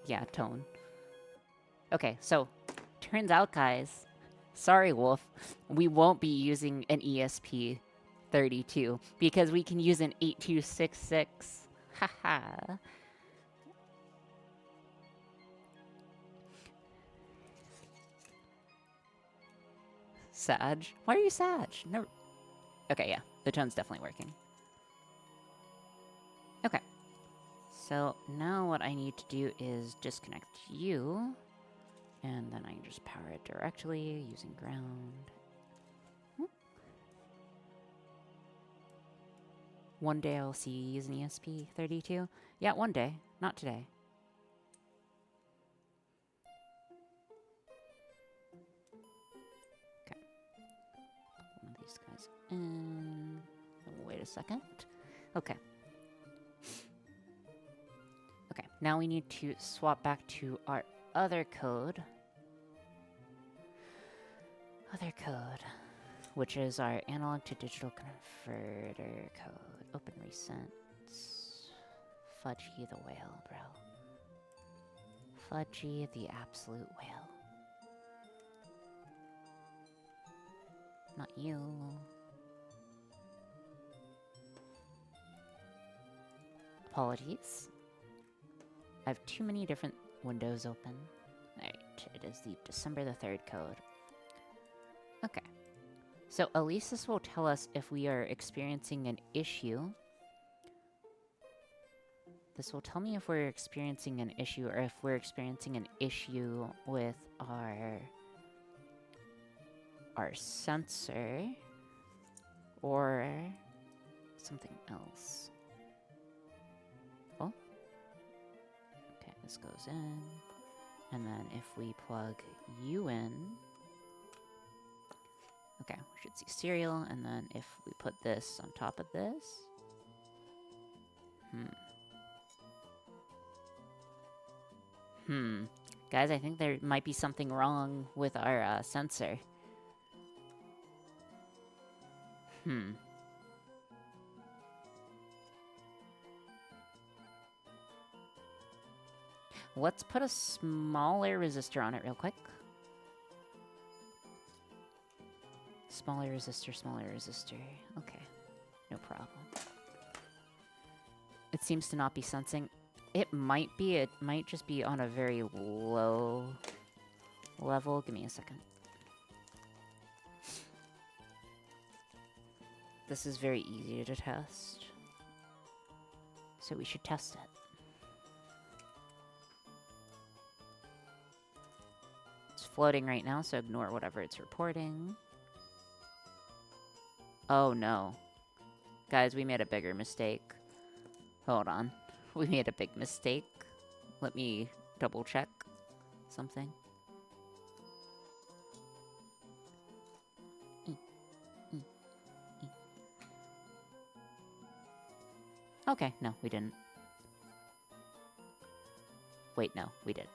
Yeah, tone. Okay, so, turns out, guys, sorry, Wolf, we won't be using an ESP32 because we can use an 8266. Haha. Sag? Why are you Sag? No. Okay, yeah, the tone's definitely working. Okay. So now what I need to do is disconnect you, and then I can just power it directly using ground. One day I'll see you use an ESP32. Yeah, one day. Not today. Okay. One of these guys in. Wait a second. Okay. Okay, now we need to swap back to our other code. Which is our analog to digital converter code. Open recents. Fudgy the whale, bro. Fudgy the absolute whale. Not you. Apologies. I have too many different windows open. Alright, it is the December the 3rd code. Okay. So at least this will tell us if we are experiencing an issue. This will tell me if we're experiencing an issue or if we're experiencing an issue with our sensor or something else. Oh. Okay, this goes in. And then if we plug you in, okay, we should see serial, and then if we put this on top of this... Guys, I think there might be something wrong with our sensor. Let's put a smaller resistor on it real quick. Smaller resistor, smaller resistor. Okay, no problem. It seems to not be sensing. It might be, it might just be on a very low level. Give me a second. This is very easy to test. So we should test it. It's floating right now, so ignore whatever it's reporting. Oh no. Guys, we made a bigger mistake. Hold on. We made a big mistake. Let me double check something. Okay, no, we didn't. Wait, no, we did.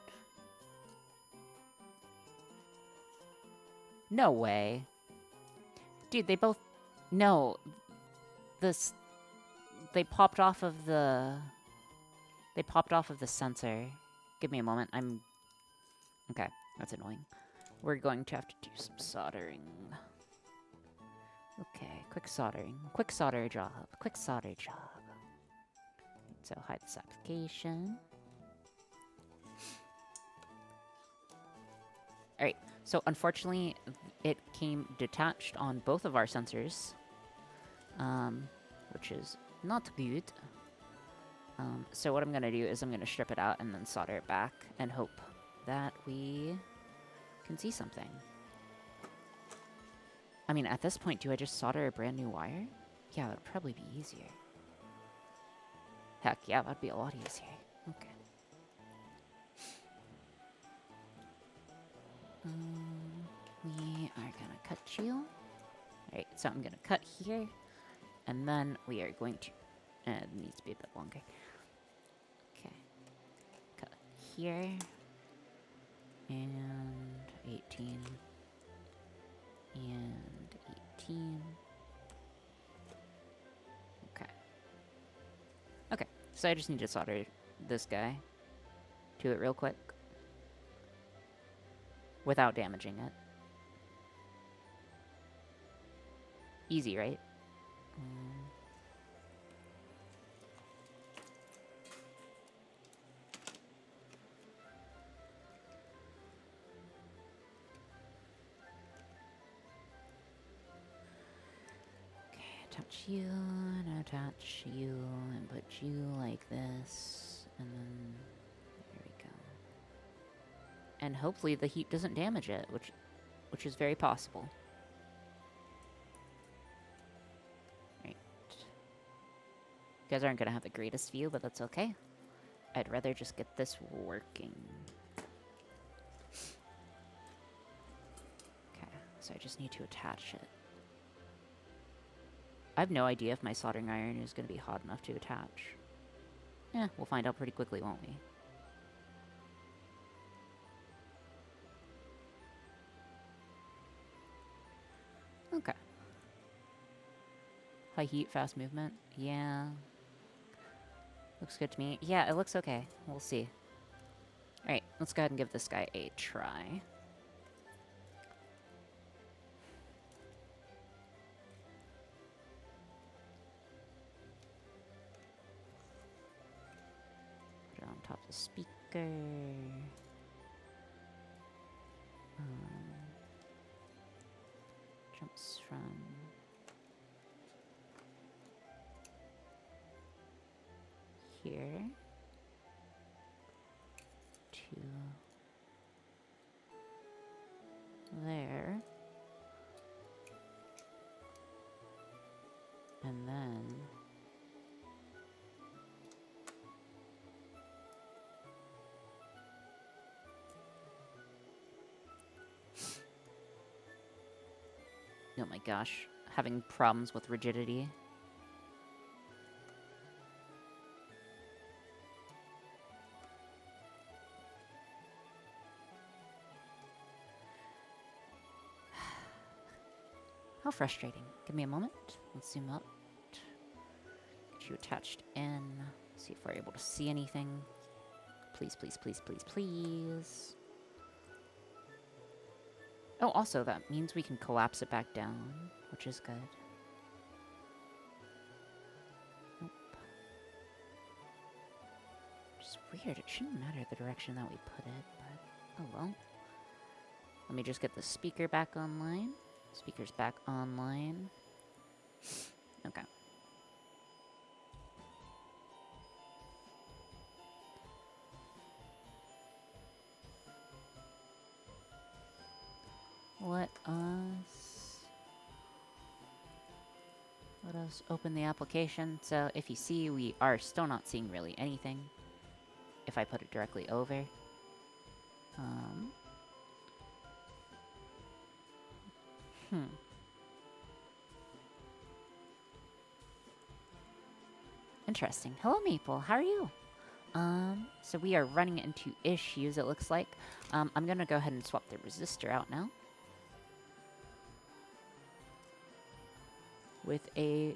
No way. Dude, they both... No. This... They popped off of the... They popped off of the sensor. Give me a moment, I'm... Okay, that's annoying. We're going to have to do some soldering. Okay, quick soldering. Quick solder job. Quick solder job. So hide this application. Alright, so unfortunately it came detached on both of our sensors. Which is not good. So what I'm going to do is I'm going to strip it out and then solder it back and hope that we can see something. I mean, at this point, do I just solder a brand new wire? Yeah, that would probably be easier. Heck, yeah, that'd be a lot easier. Okay. We are gonna cut you. Alright, so I'm gonna cut here, and then we are going to... it needs to be a bit longer. Okay. Cut here. And 18. And 18. Okay. Okay, so I just need to solder this guy to it real quick. Without damaging it. Easy, right? Okay, attach you, and attach you, and put you like this, and then there we go. And hopefully the heat doesn't damage it, which is very possible. Right. You guys aren't gonna have the greatest view, but that's okay. I'd rather just get this working. Okay, so I just need to attach it. I have no idea if my soldering iron is going to be hot enough to attach. Yeah, we'll find out pretty quickly, won't we? Okay. High heat, fast movement. Yeah. Looks good to me. Yeah, it looks okay. We'll see. Alright, let's go ahead and give this guy a try. Put it on top of the speaker. Jumps from... here to there, and then oh my gosh, having problems with rigidity. How frustrating. Give me a moment. Let's zoom up. Get you attached in. See if we're able to see anything. Please, please, please, please, please. Oh, also, that means we can collapse it back down, which is good. Nope. Just weird. It shouldn't matter the direction that we put it, but oh well. Let me just get the speaker back online. Speaker's back online. Okay. Let us open the application. So if you see, we are still not seeing really anything. If I put it directly over. Interesting. Hello, Maple. How are you? So we are running into issues, it looks like. I'm gonna go ahead and swap the resistor out now. With a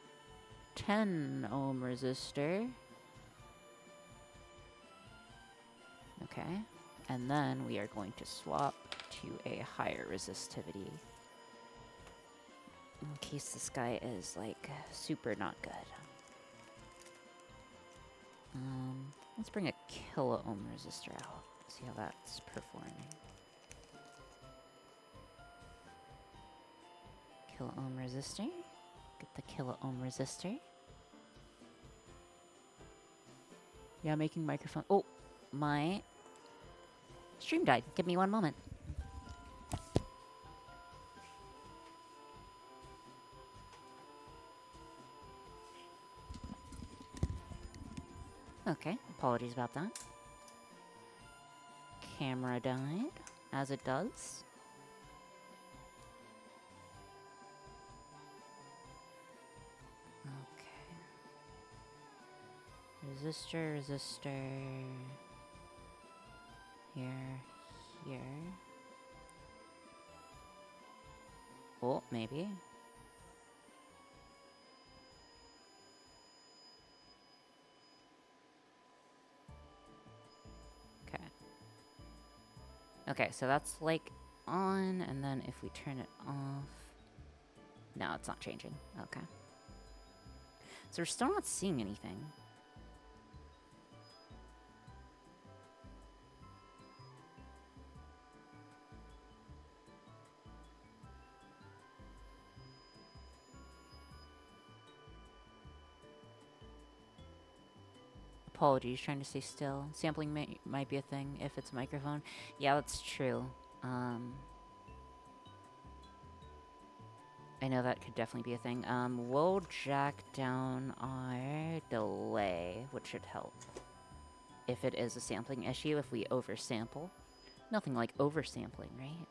10 ohm resistor. Okay. And then we are going to swap to a higher resistivity. In case this guy is, like, super not good. Let's bring a kilo ohm resistor out. See how that's performing. Kilo ohm resistor. Get the kilo ohm resistor. Yeah, making microphone. Oh, my stream died. Give me one moment. Okay, apologies about that. Camera died, as it does. Resistor, resistor. Here, here. Oh, maybe. Okay. Okay, so that's like on, and then if we turn it off... No, it's not changing. Okay. So we're still not seeing anything. Apologies, trying to stay still. Sampling might be a thing if it's a microphone. Yeah, that's true. I know that could definitely be a thing. We'll jack down our delay, which should help. If it is a sampling issue, if we oversample. Nothing like oversampling, right?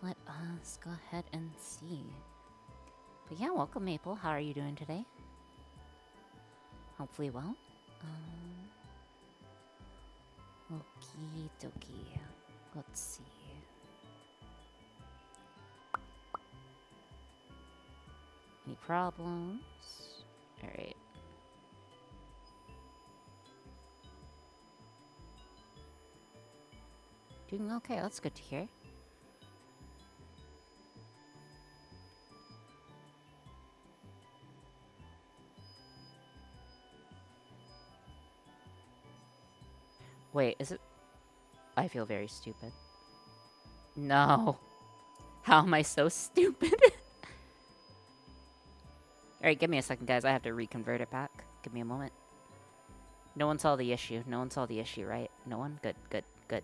Let us go ahead and see. But yeah, welcome Maple. How are you doing today? Hopefully well. Okie dokie. Let's see. Any problems? Alright. Doing okay, that's good to hear. Wait, is it... I feel very stupid. No. How am I so stupid? Alright, give me a second, guys. I have to reconvert it back. Give me a moment. No one saw the issue. No one saw the issue, right? No one? Good, good, good.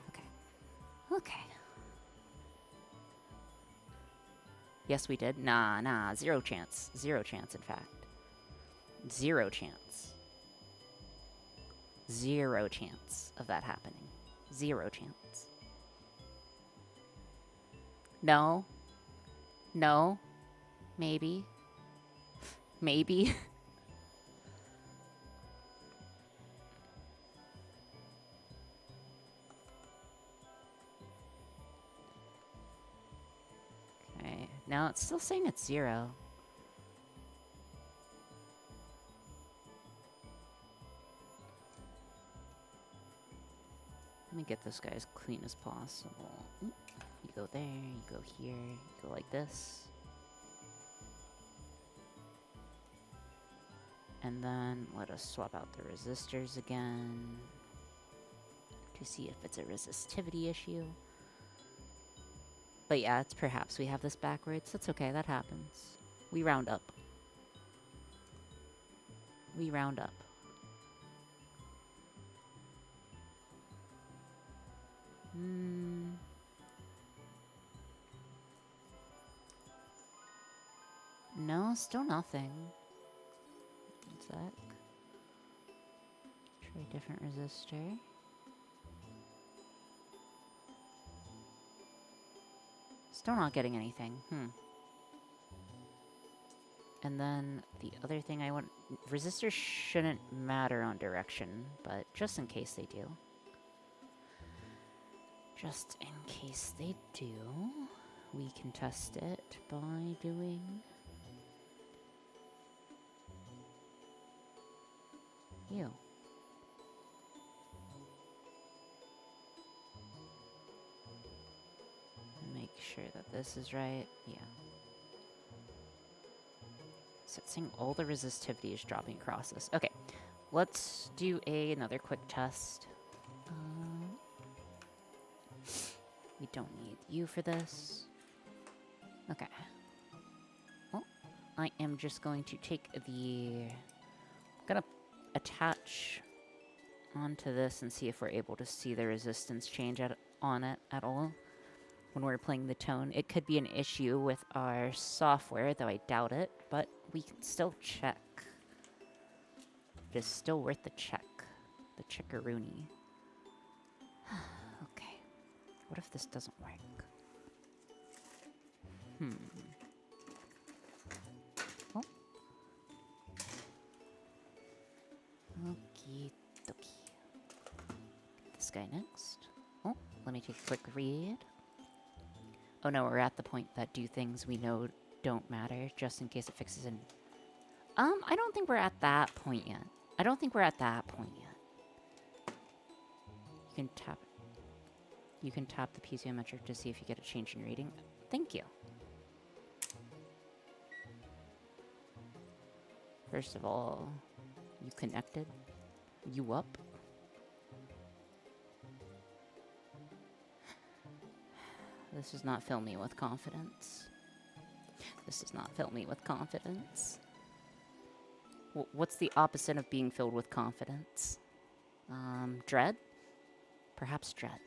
Okay. Okay. Yes, we did. Nah. Zero chance. Zero chance, in fact. Zero chance. Zero chance of that happening. Zero chance. No. No. Maybe. Maybe. Okay. Now it's still saying it's zero. Let me get this guy as clean as possible. You go there, you go here, you go like this. And then let us swap out the resistors again to see if it's a resistivity issue. But yeah, it's perhaps we have this backwards. That's okay, that happens. We round up. We round up. No, still nothing. One sec. Try a different resistor. Still not getting anything. And then the other thing I want... Resistors shouldn't matter on direction, but just in case they do. Just in case they do, we can test it by doing... you. Make sure that this is right. Yeah. So it's saying all the resistivity is dropping across this. Okay, let's do another quick test. We don't need you for this. Okay. Well, I am just going to take the... I'm gonna attach onto this and see if we're able to see the resistance change on it at all when we're playing the tone. It could be an issue with our software, though I doubt it, but we can still check. It is still worth the check. The checkaroony. Okay. What if this doesn't work? Oh. Okie dokie. This guy next. Oh, let me take a quick read. Oh no, we're at the point that do things we know don't matter, just in case it fixes an... I don't think we're at that point yet. I don't think we're at that point yet. You can tap the piezometric to see if you get a change in reading. Thank you. First of all, you connected? You up? This does not fill me with confidence. This does not fill me with confidence. What's the opposite of being filled with confidence? Dread? Perhaps dread.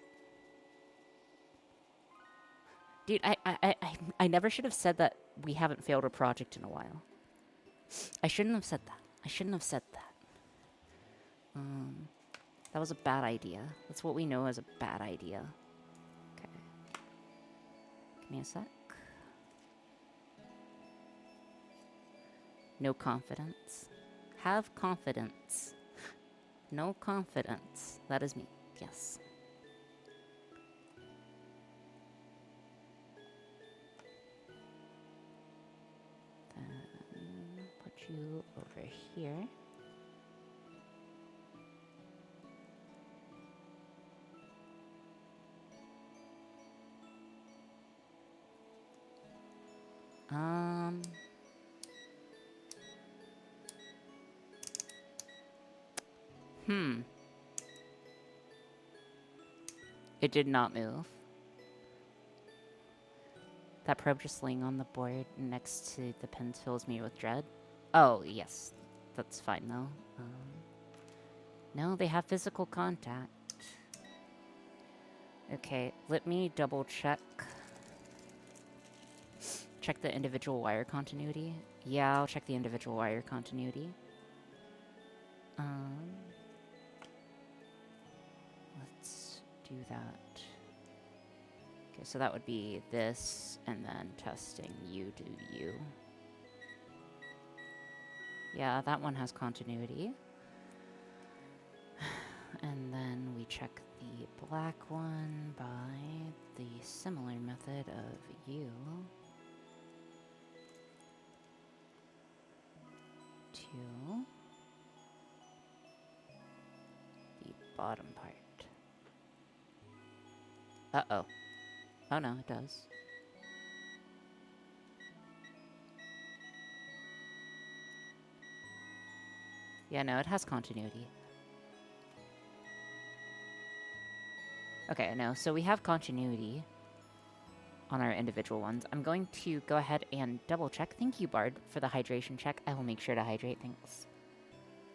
Dude, I never should have said that we haven't failed a project in a while. I shouldn't have said that. I shouldn't have said that. That was a bad idea. That's what we know as a bad idea. Okay. Give me a sec. No confidence. Have confidence. No confidence. That is me. Yes. Then put you over here. It did not move. That probe just laying on the board next to the pins fills me with dread. Oh, yes. That's fine, though. No, they have physical contact. Okay, let me double check. Check the individual wire continuity. Yeah, I'll check the individual wire continuity. Let's do that. Okay, so that would be this, and then testing you do you. Yeah, that one has continuity. And then we check the black one by the similar method of you to the bottom part. Uh-oh. Oh no, it does. Yeah, no, it has continuity. Okay, no, so we have continuity on our individual ones. I'm going to go ahead and double check. Thank you, Bard, for the hydration check. I will make sure to hydrate. Thanks.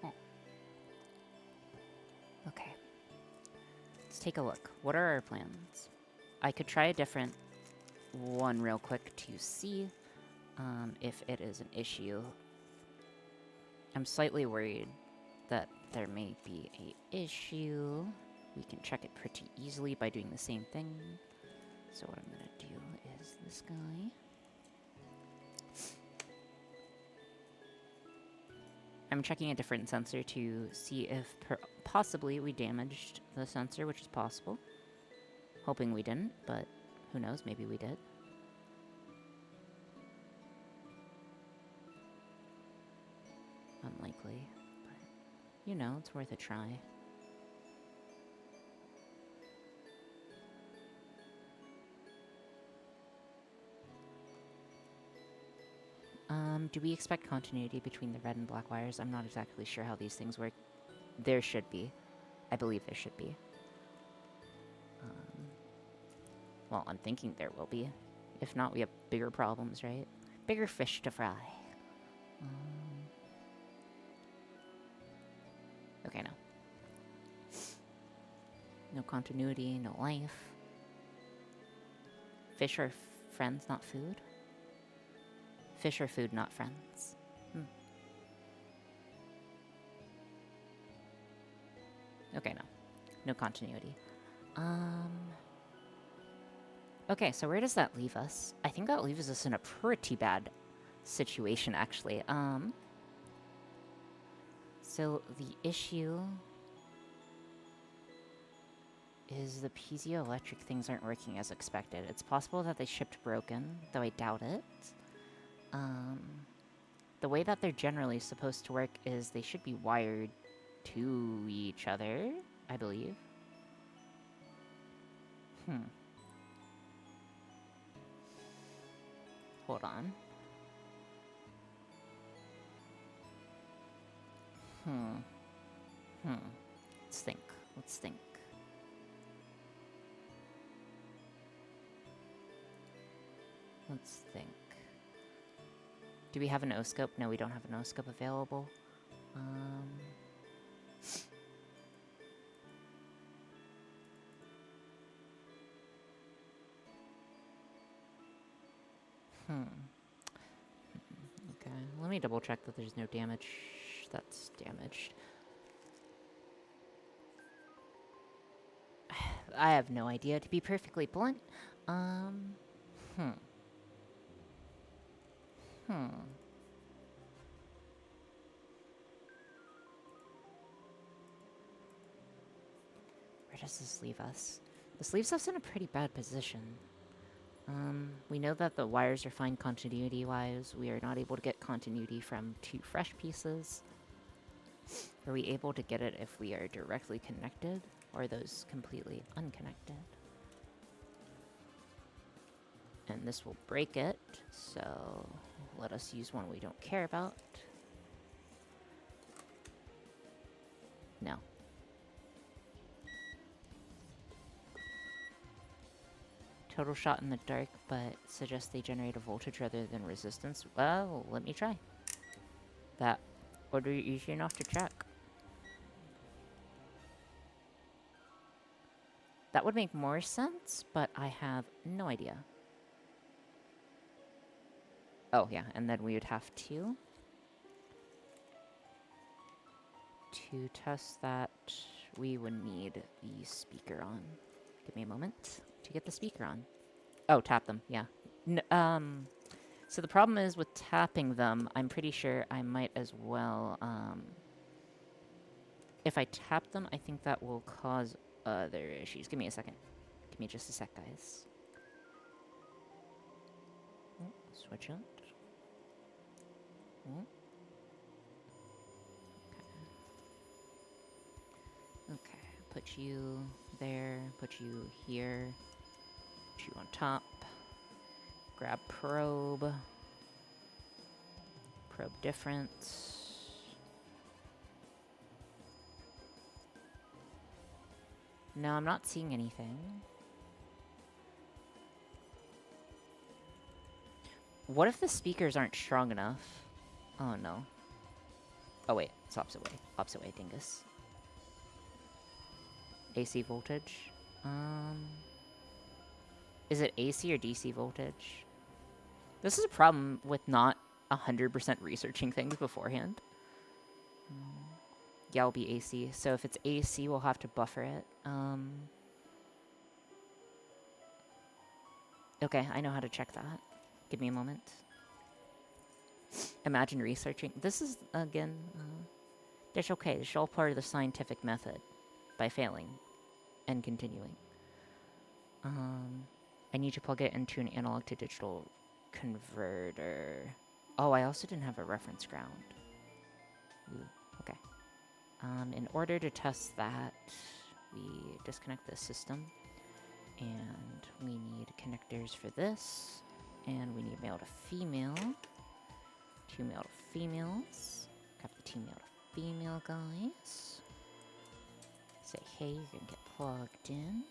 Oh. Okay. Let's take a look. What are our plans? I could try a different one real quick to see if it is an issue. I'm slightly worried that there may be a issue. We can check it pretty easily by doing the same thing. So what I'm going to do is this guy. I'm checking a different sensor to see if possibly we damaged the sensor, which is possible. Hoping we didn't, but who knows, maybe we did. Unlikely, but you know, it's worth a try. Do we expect continuity between the red and black wires? I'm not exactly sure how these things work. There should be. I believe there should be. Well, I'm thinking there will be. If not, we have bigger problems, right? Bigger fish to fry. Okay, no. No continuity, no life. Fish are friends, not food? Fish are food, not friends. Okay, no. No continuity. Okay, so where does that leave us? I think that leaves us in a pretty bad situation, actually. So the issue is the piezoelectric things aren't working as expected. It's possible that they shipped broken, though I doubt it. The way that they're generally supposed to work is they should be wired to each other, I believe. Hold on. Let's think. Let's think. Let's think. Do we have an O-scope? No, we don't have an O-scope available. Okay, let me double check that there's no damage that's damaged. I have no idea, to be perfectly blunt. Where does this leave us? This leaves us in a pretty bad position. We know that the wires are fine continuity-wise. We are not able to get continuity from 2 fresh pieces. Are we able to get it if we are directly connected, or are those completely unconnected? And this will break it, so let us use one we don't care about. No. Total shot in the dark, but suggests they generate a voltage rather than resistance. Well, let me try. That would be easy enough to check. That would make more sense, but I have no idea. Oh, yeah, and then we would have to test that, we would need the speaker on. Give me a moment to get the speaker on. Oh, tap them, yeah. So the problem is with tapping them, I'm pretty sure I might as well, if I tap them, I think that will cause other issues. Give me a second. Give me just a sec, guys. Switch out. Okay, put you there, put you here, put you on top, grab probe, probe difference. No, I'm not seeing anything. What if the speakers aren't strong enough? Oh no. Oh wait, it's opposite way. Opposite way, dingus. AC voltage. Is it AC or DC voltage? This is a problem with not 100% researching things beforehand. Yeah, it'll be AC. So if it's AC, we'll have to buffer it. Okay, I know how to check that. Give me a moment. Imagine researching. This is, again, that's okay. It's all part of the scientific method. By failing and continuing. I need to plug it into an analog to digital converter. Oh, I also didn't have a reference ground. Ooh, okay. In order to test that, we disconnect the system. And we need connectors for this. And we need male to female. 2 male to females. Got the 2 male to female guys. Say, hey, you're gonna get plugged in.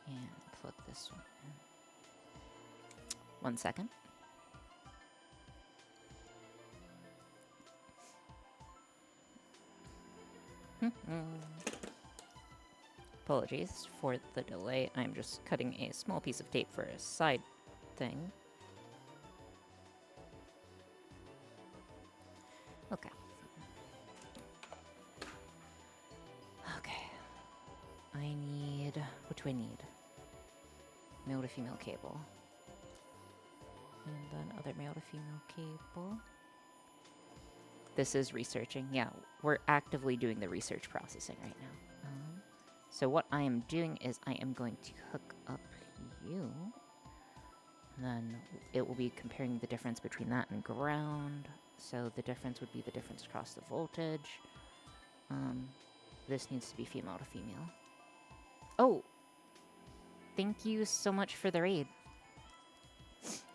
And plug this one in. 1 second. Apologies for the delay. I'm just cutting a small piece of tape for a side thing. Okay. do I need? Male to female cable. And then other male to female cable. This is researching. Yeah, we're actively doing the research processing right now. So what I am doing is I am going to hook up you. And then it will be comparing the difference between that and ground. So the difference would be the difference across the voltage. This needs to be female to female. Oh! Thank you so much for the raid.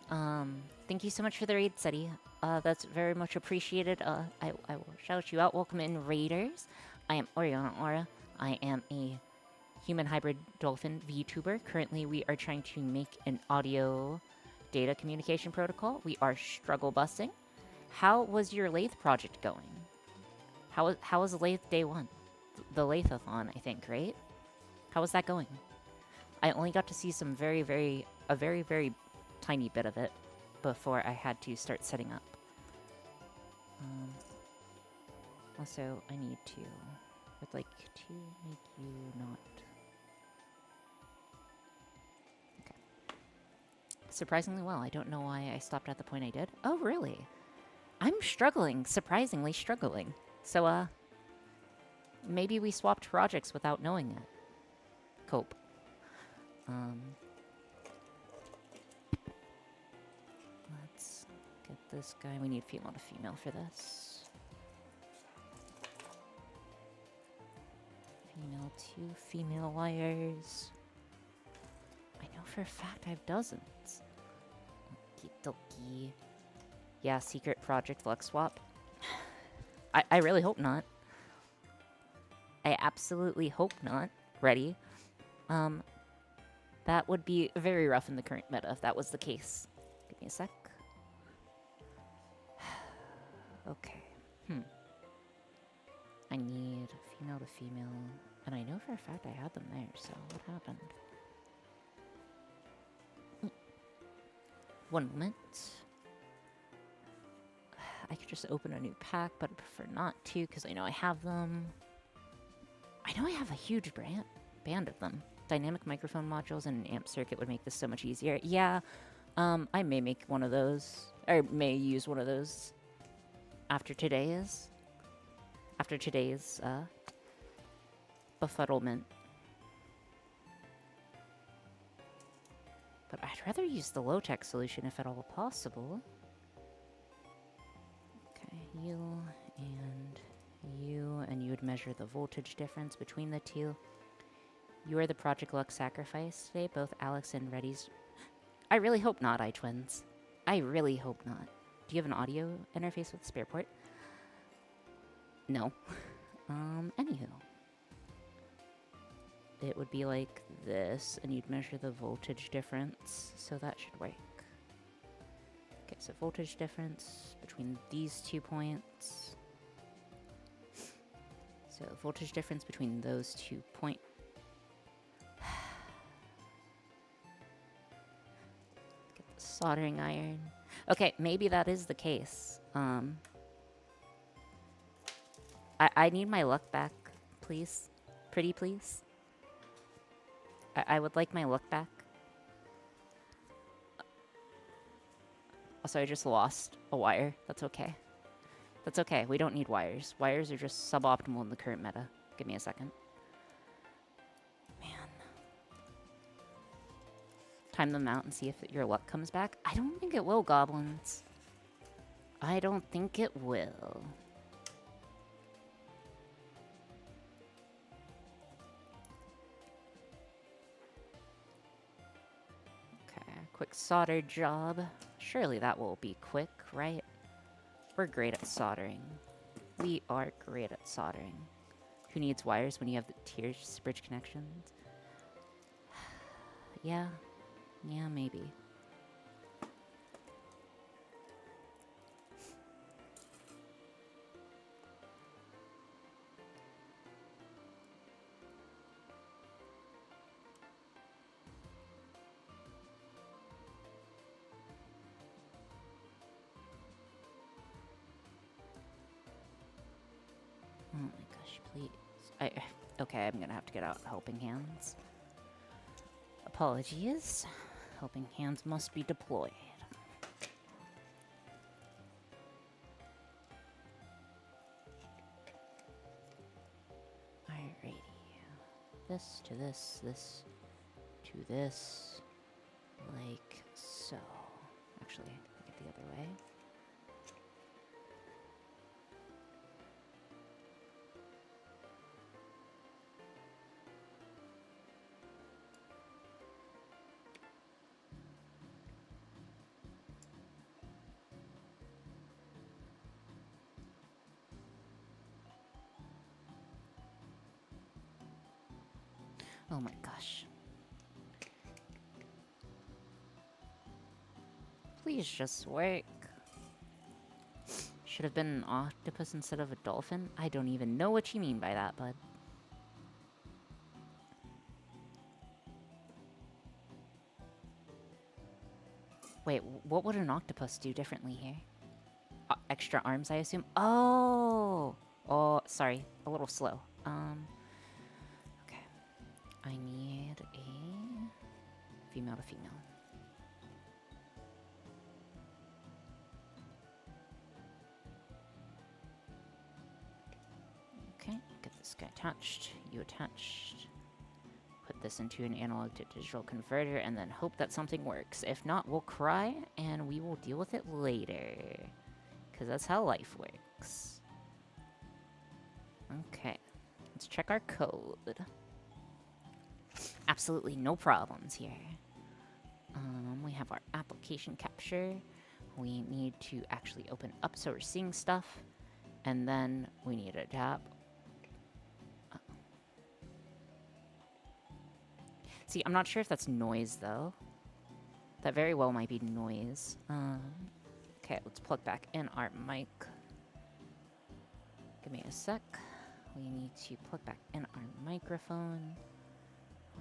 Thank you so much for the raid, Seti. That's very much appreciated. I will shout you out. Welcome in, Raiders. I am Oriana Aura. I am a human hybrid dolphin VTuber. Currently, we are trying to make an audio data communication protocol. We are struggle busting. How was your lathe project going? How was lathe day one? The lathe-a-thon, I think, right? How was that going? I only got to see some very, very tiny bit of it before I had to start setting up. Also, I need to... would like to make you not... Okay. Surprisingly well. I don't know why I stopped at the point I did. Oh, really? I'm struggling. Surprisingly struggling. So, maybe we swapped projects without knowing it. Cope. Let's get this guy. We need female to female for this. Female to female wires. I know for a fact I have dozens. Okie dokie. Yeah, secret project Flux Swap. I really hope not. I absolutely hope not. Ready? That would be very rough in the current meta if that was the case. Give me a sec. Okay. I need female to female. And I know for a fact I had them there, so what happened? One moment. I could just open a new pack, but I prefer not to because I know I have them. I know I have a huge band of them. Dynamic microphone modules and an amp circuit would make this so much easier. Yeah, I may make one of those, or may use one of those after today's befuddlement. But I'd rather use the low-tech solution if at all possible. Okay, you, and you would measure the voltage difference between the two. You are the Project Lux sacrifice today, both Alex and Reddy's. I really hope not, iTwins. I really hope not. Do you have an audio interface with Spareport? No. Anywho. It would be like this, and you'd measure the voltage difference, so that should work. Okay, so voltage difference between these 2 points. So voltage difference between those 2 points. Get the soldering iron. Okay, maybe that is the case. I need my luck back, please. Pretty please. I would like my luck back. Also, I just lost a wire. That's okay. That's okay. We don't need wires. Wires are just suboptimal in the current meta. Give me a second. Man. Time them out and see if your luck comes back. I don't think it will, goblins. I don't think it will. Quick solder job. Surely that will be quick, right? We're great at soldering. We are great at soldering. Who needs wires when you have the tiers bridge connections? Yeah. Yeah, maybe. Oh my gosh, please. Okay, I'm gonna have to get out helping hands. Apologies. Helping hands must be deployed. Alrighty. This to this, this to this, like so. Actually, I get the other way. Oh my gosh. Please just work. Should have been an octopus instead of a dolphin? I don't even know what you mean by that, bud. Wait, what would an octopus do differently here? Extra arms, I assume? Oh! Oh, sorry. A little slow. Okay. I need a female to female. Okay, get this guy attached. You attached. Put this into an analog to digital converter and then hope that something works. If not, we'll cry and we will deal with it later. Because that's how life works. Okay, let's check our code. Absolutely no problems here. We have our application capture. We need to actually open up so we're seeing stuff. And then we need a tab. See, I'm not sure if that's noise, though. That very well might be noise. Okay, let's plug back in our mic. Give me a sec. We need to plug back in our microphone,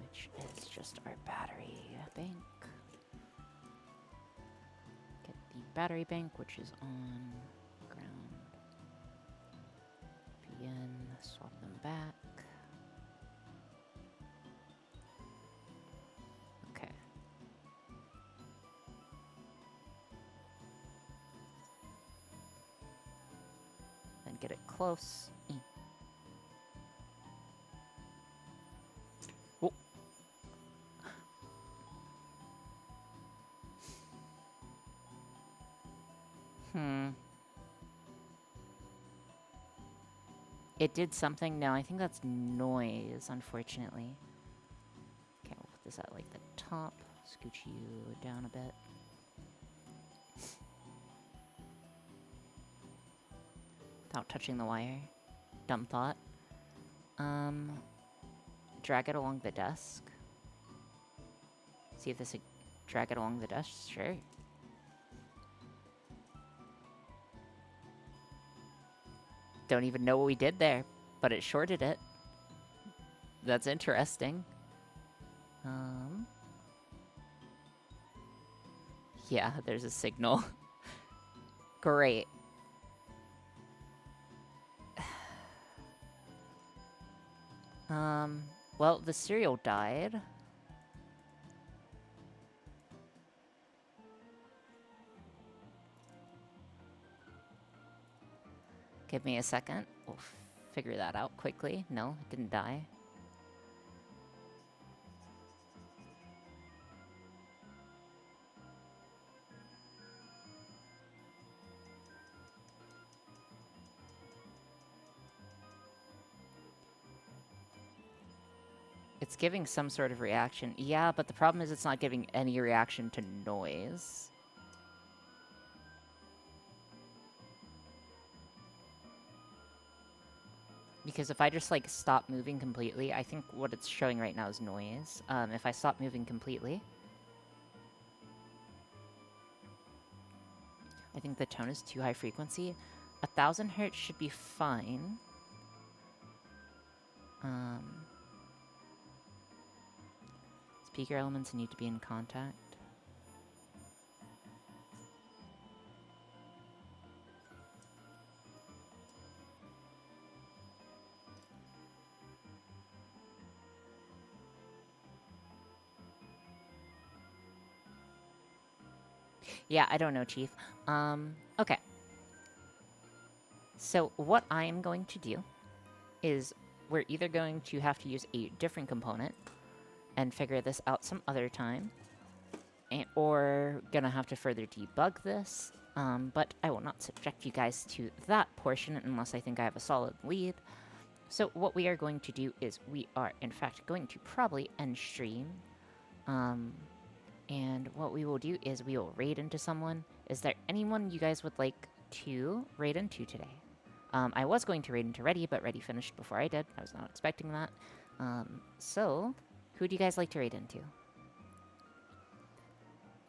which is just our battery bank. Get the battery bank, which is on ground. PN, swap them back. Okay. Then get it close. Oh. It did something. No, I think that's noise, unfortunately. Okay, we'll put this at like the top. Scooch you down a bit. Without touching the wire. Dumb thought. Drag it along the desk. See if this would drag it along the desk. Sure. Don't even know what we did there, but it shorted it. That's interesting. Yeah, there's a signal. Great. Well, the cereal died. Give me a second. We'll figure that out quickly. No, it didn't die. It's giving some sort of reaction. Yeah, but the problem is it's not giving any reaction to noise. Because if I just, like, stop moving completely, I think what it's showing right now is noise. If I stop moving completely... I think the tone is too high frequency. 1000 hertz should be fine. Speaker elements need to be in contact. Yeah, I don't know, Chief. Okay. So what I am going to do is we're either going to have to use a different component and figure this out some other time, or gonna have to further debug this, but I will not subject you guys to that portion unless I think I have a solid lead. So what we are going to do is we are, in fact, going to probably end stream, and what we will do is we will raid into someone. Is there anyone you guys would like to raid into today? I was going to raid into Reddy, but Reddy finished before I did. I was not expecting that. So, who do you guys like to raid into?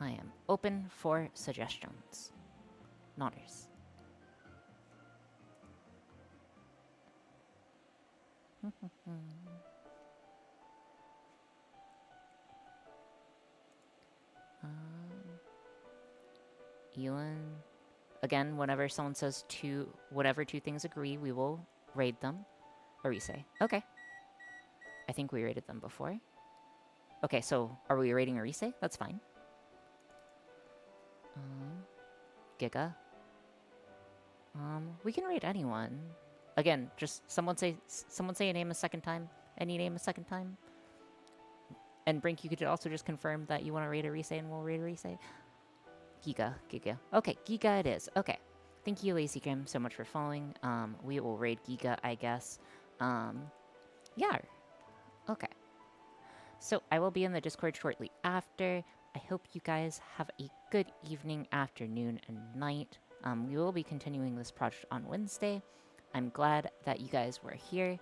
I am open for suggestions. Nodders. Elon. Again, whenever someone says whatever two things agree, we will raid them. Orise. Okay. I think we raided them before. Okay, so are we raiding Orise? That's fine. Giga. We can raid anyone. Again, just someone say a name a second time. Any name a second time. And Brink, you could also just confirm that you want to raid Orise and we'll raid Orise. Giga. Okay, Giga it is. Okay. Thank you, Lazy Grim, so much for following. We will raid Giga, I guess. Yeah. Okay. So I will be in the Discord shortly after. I hope you guys have a good evening, afternoon, and night. We will be continuing this project on Wednesday. I'm glad that you guys were here.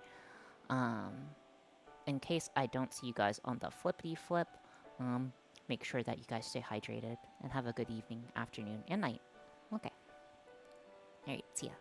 In case I don't see you guys on the flippity flip, make sure that you guys stay hydrated and have a good evening, afternoon, and night. Okay. Alright, see ya.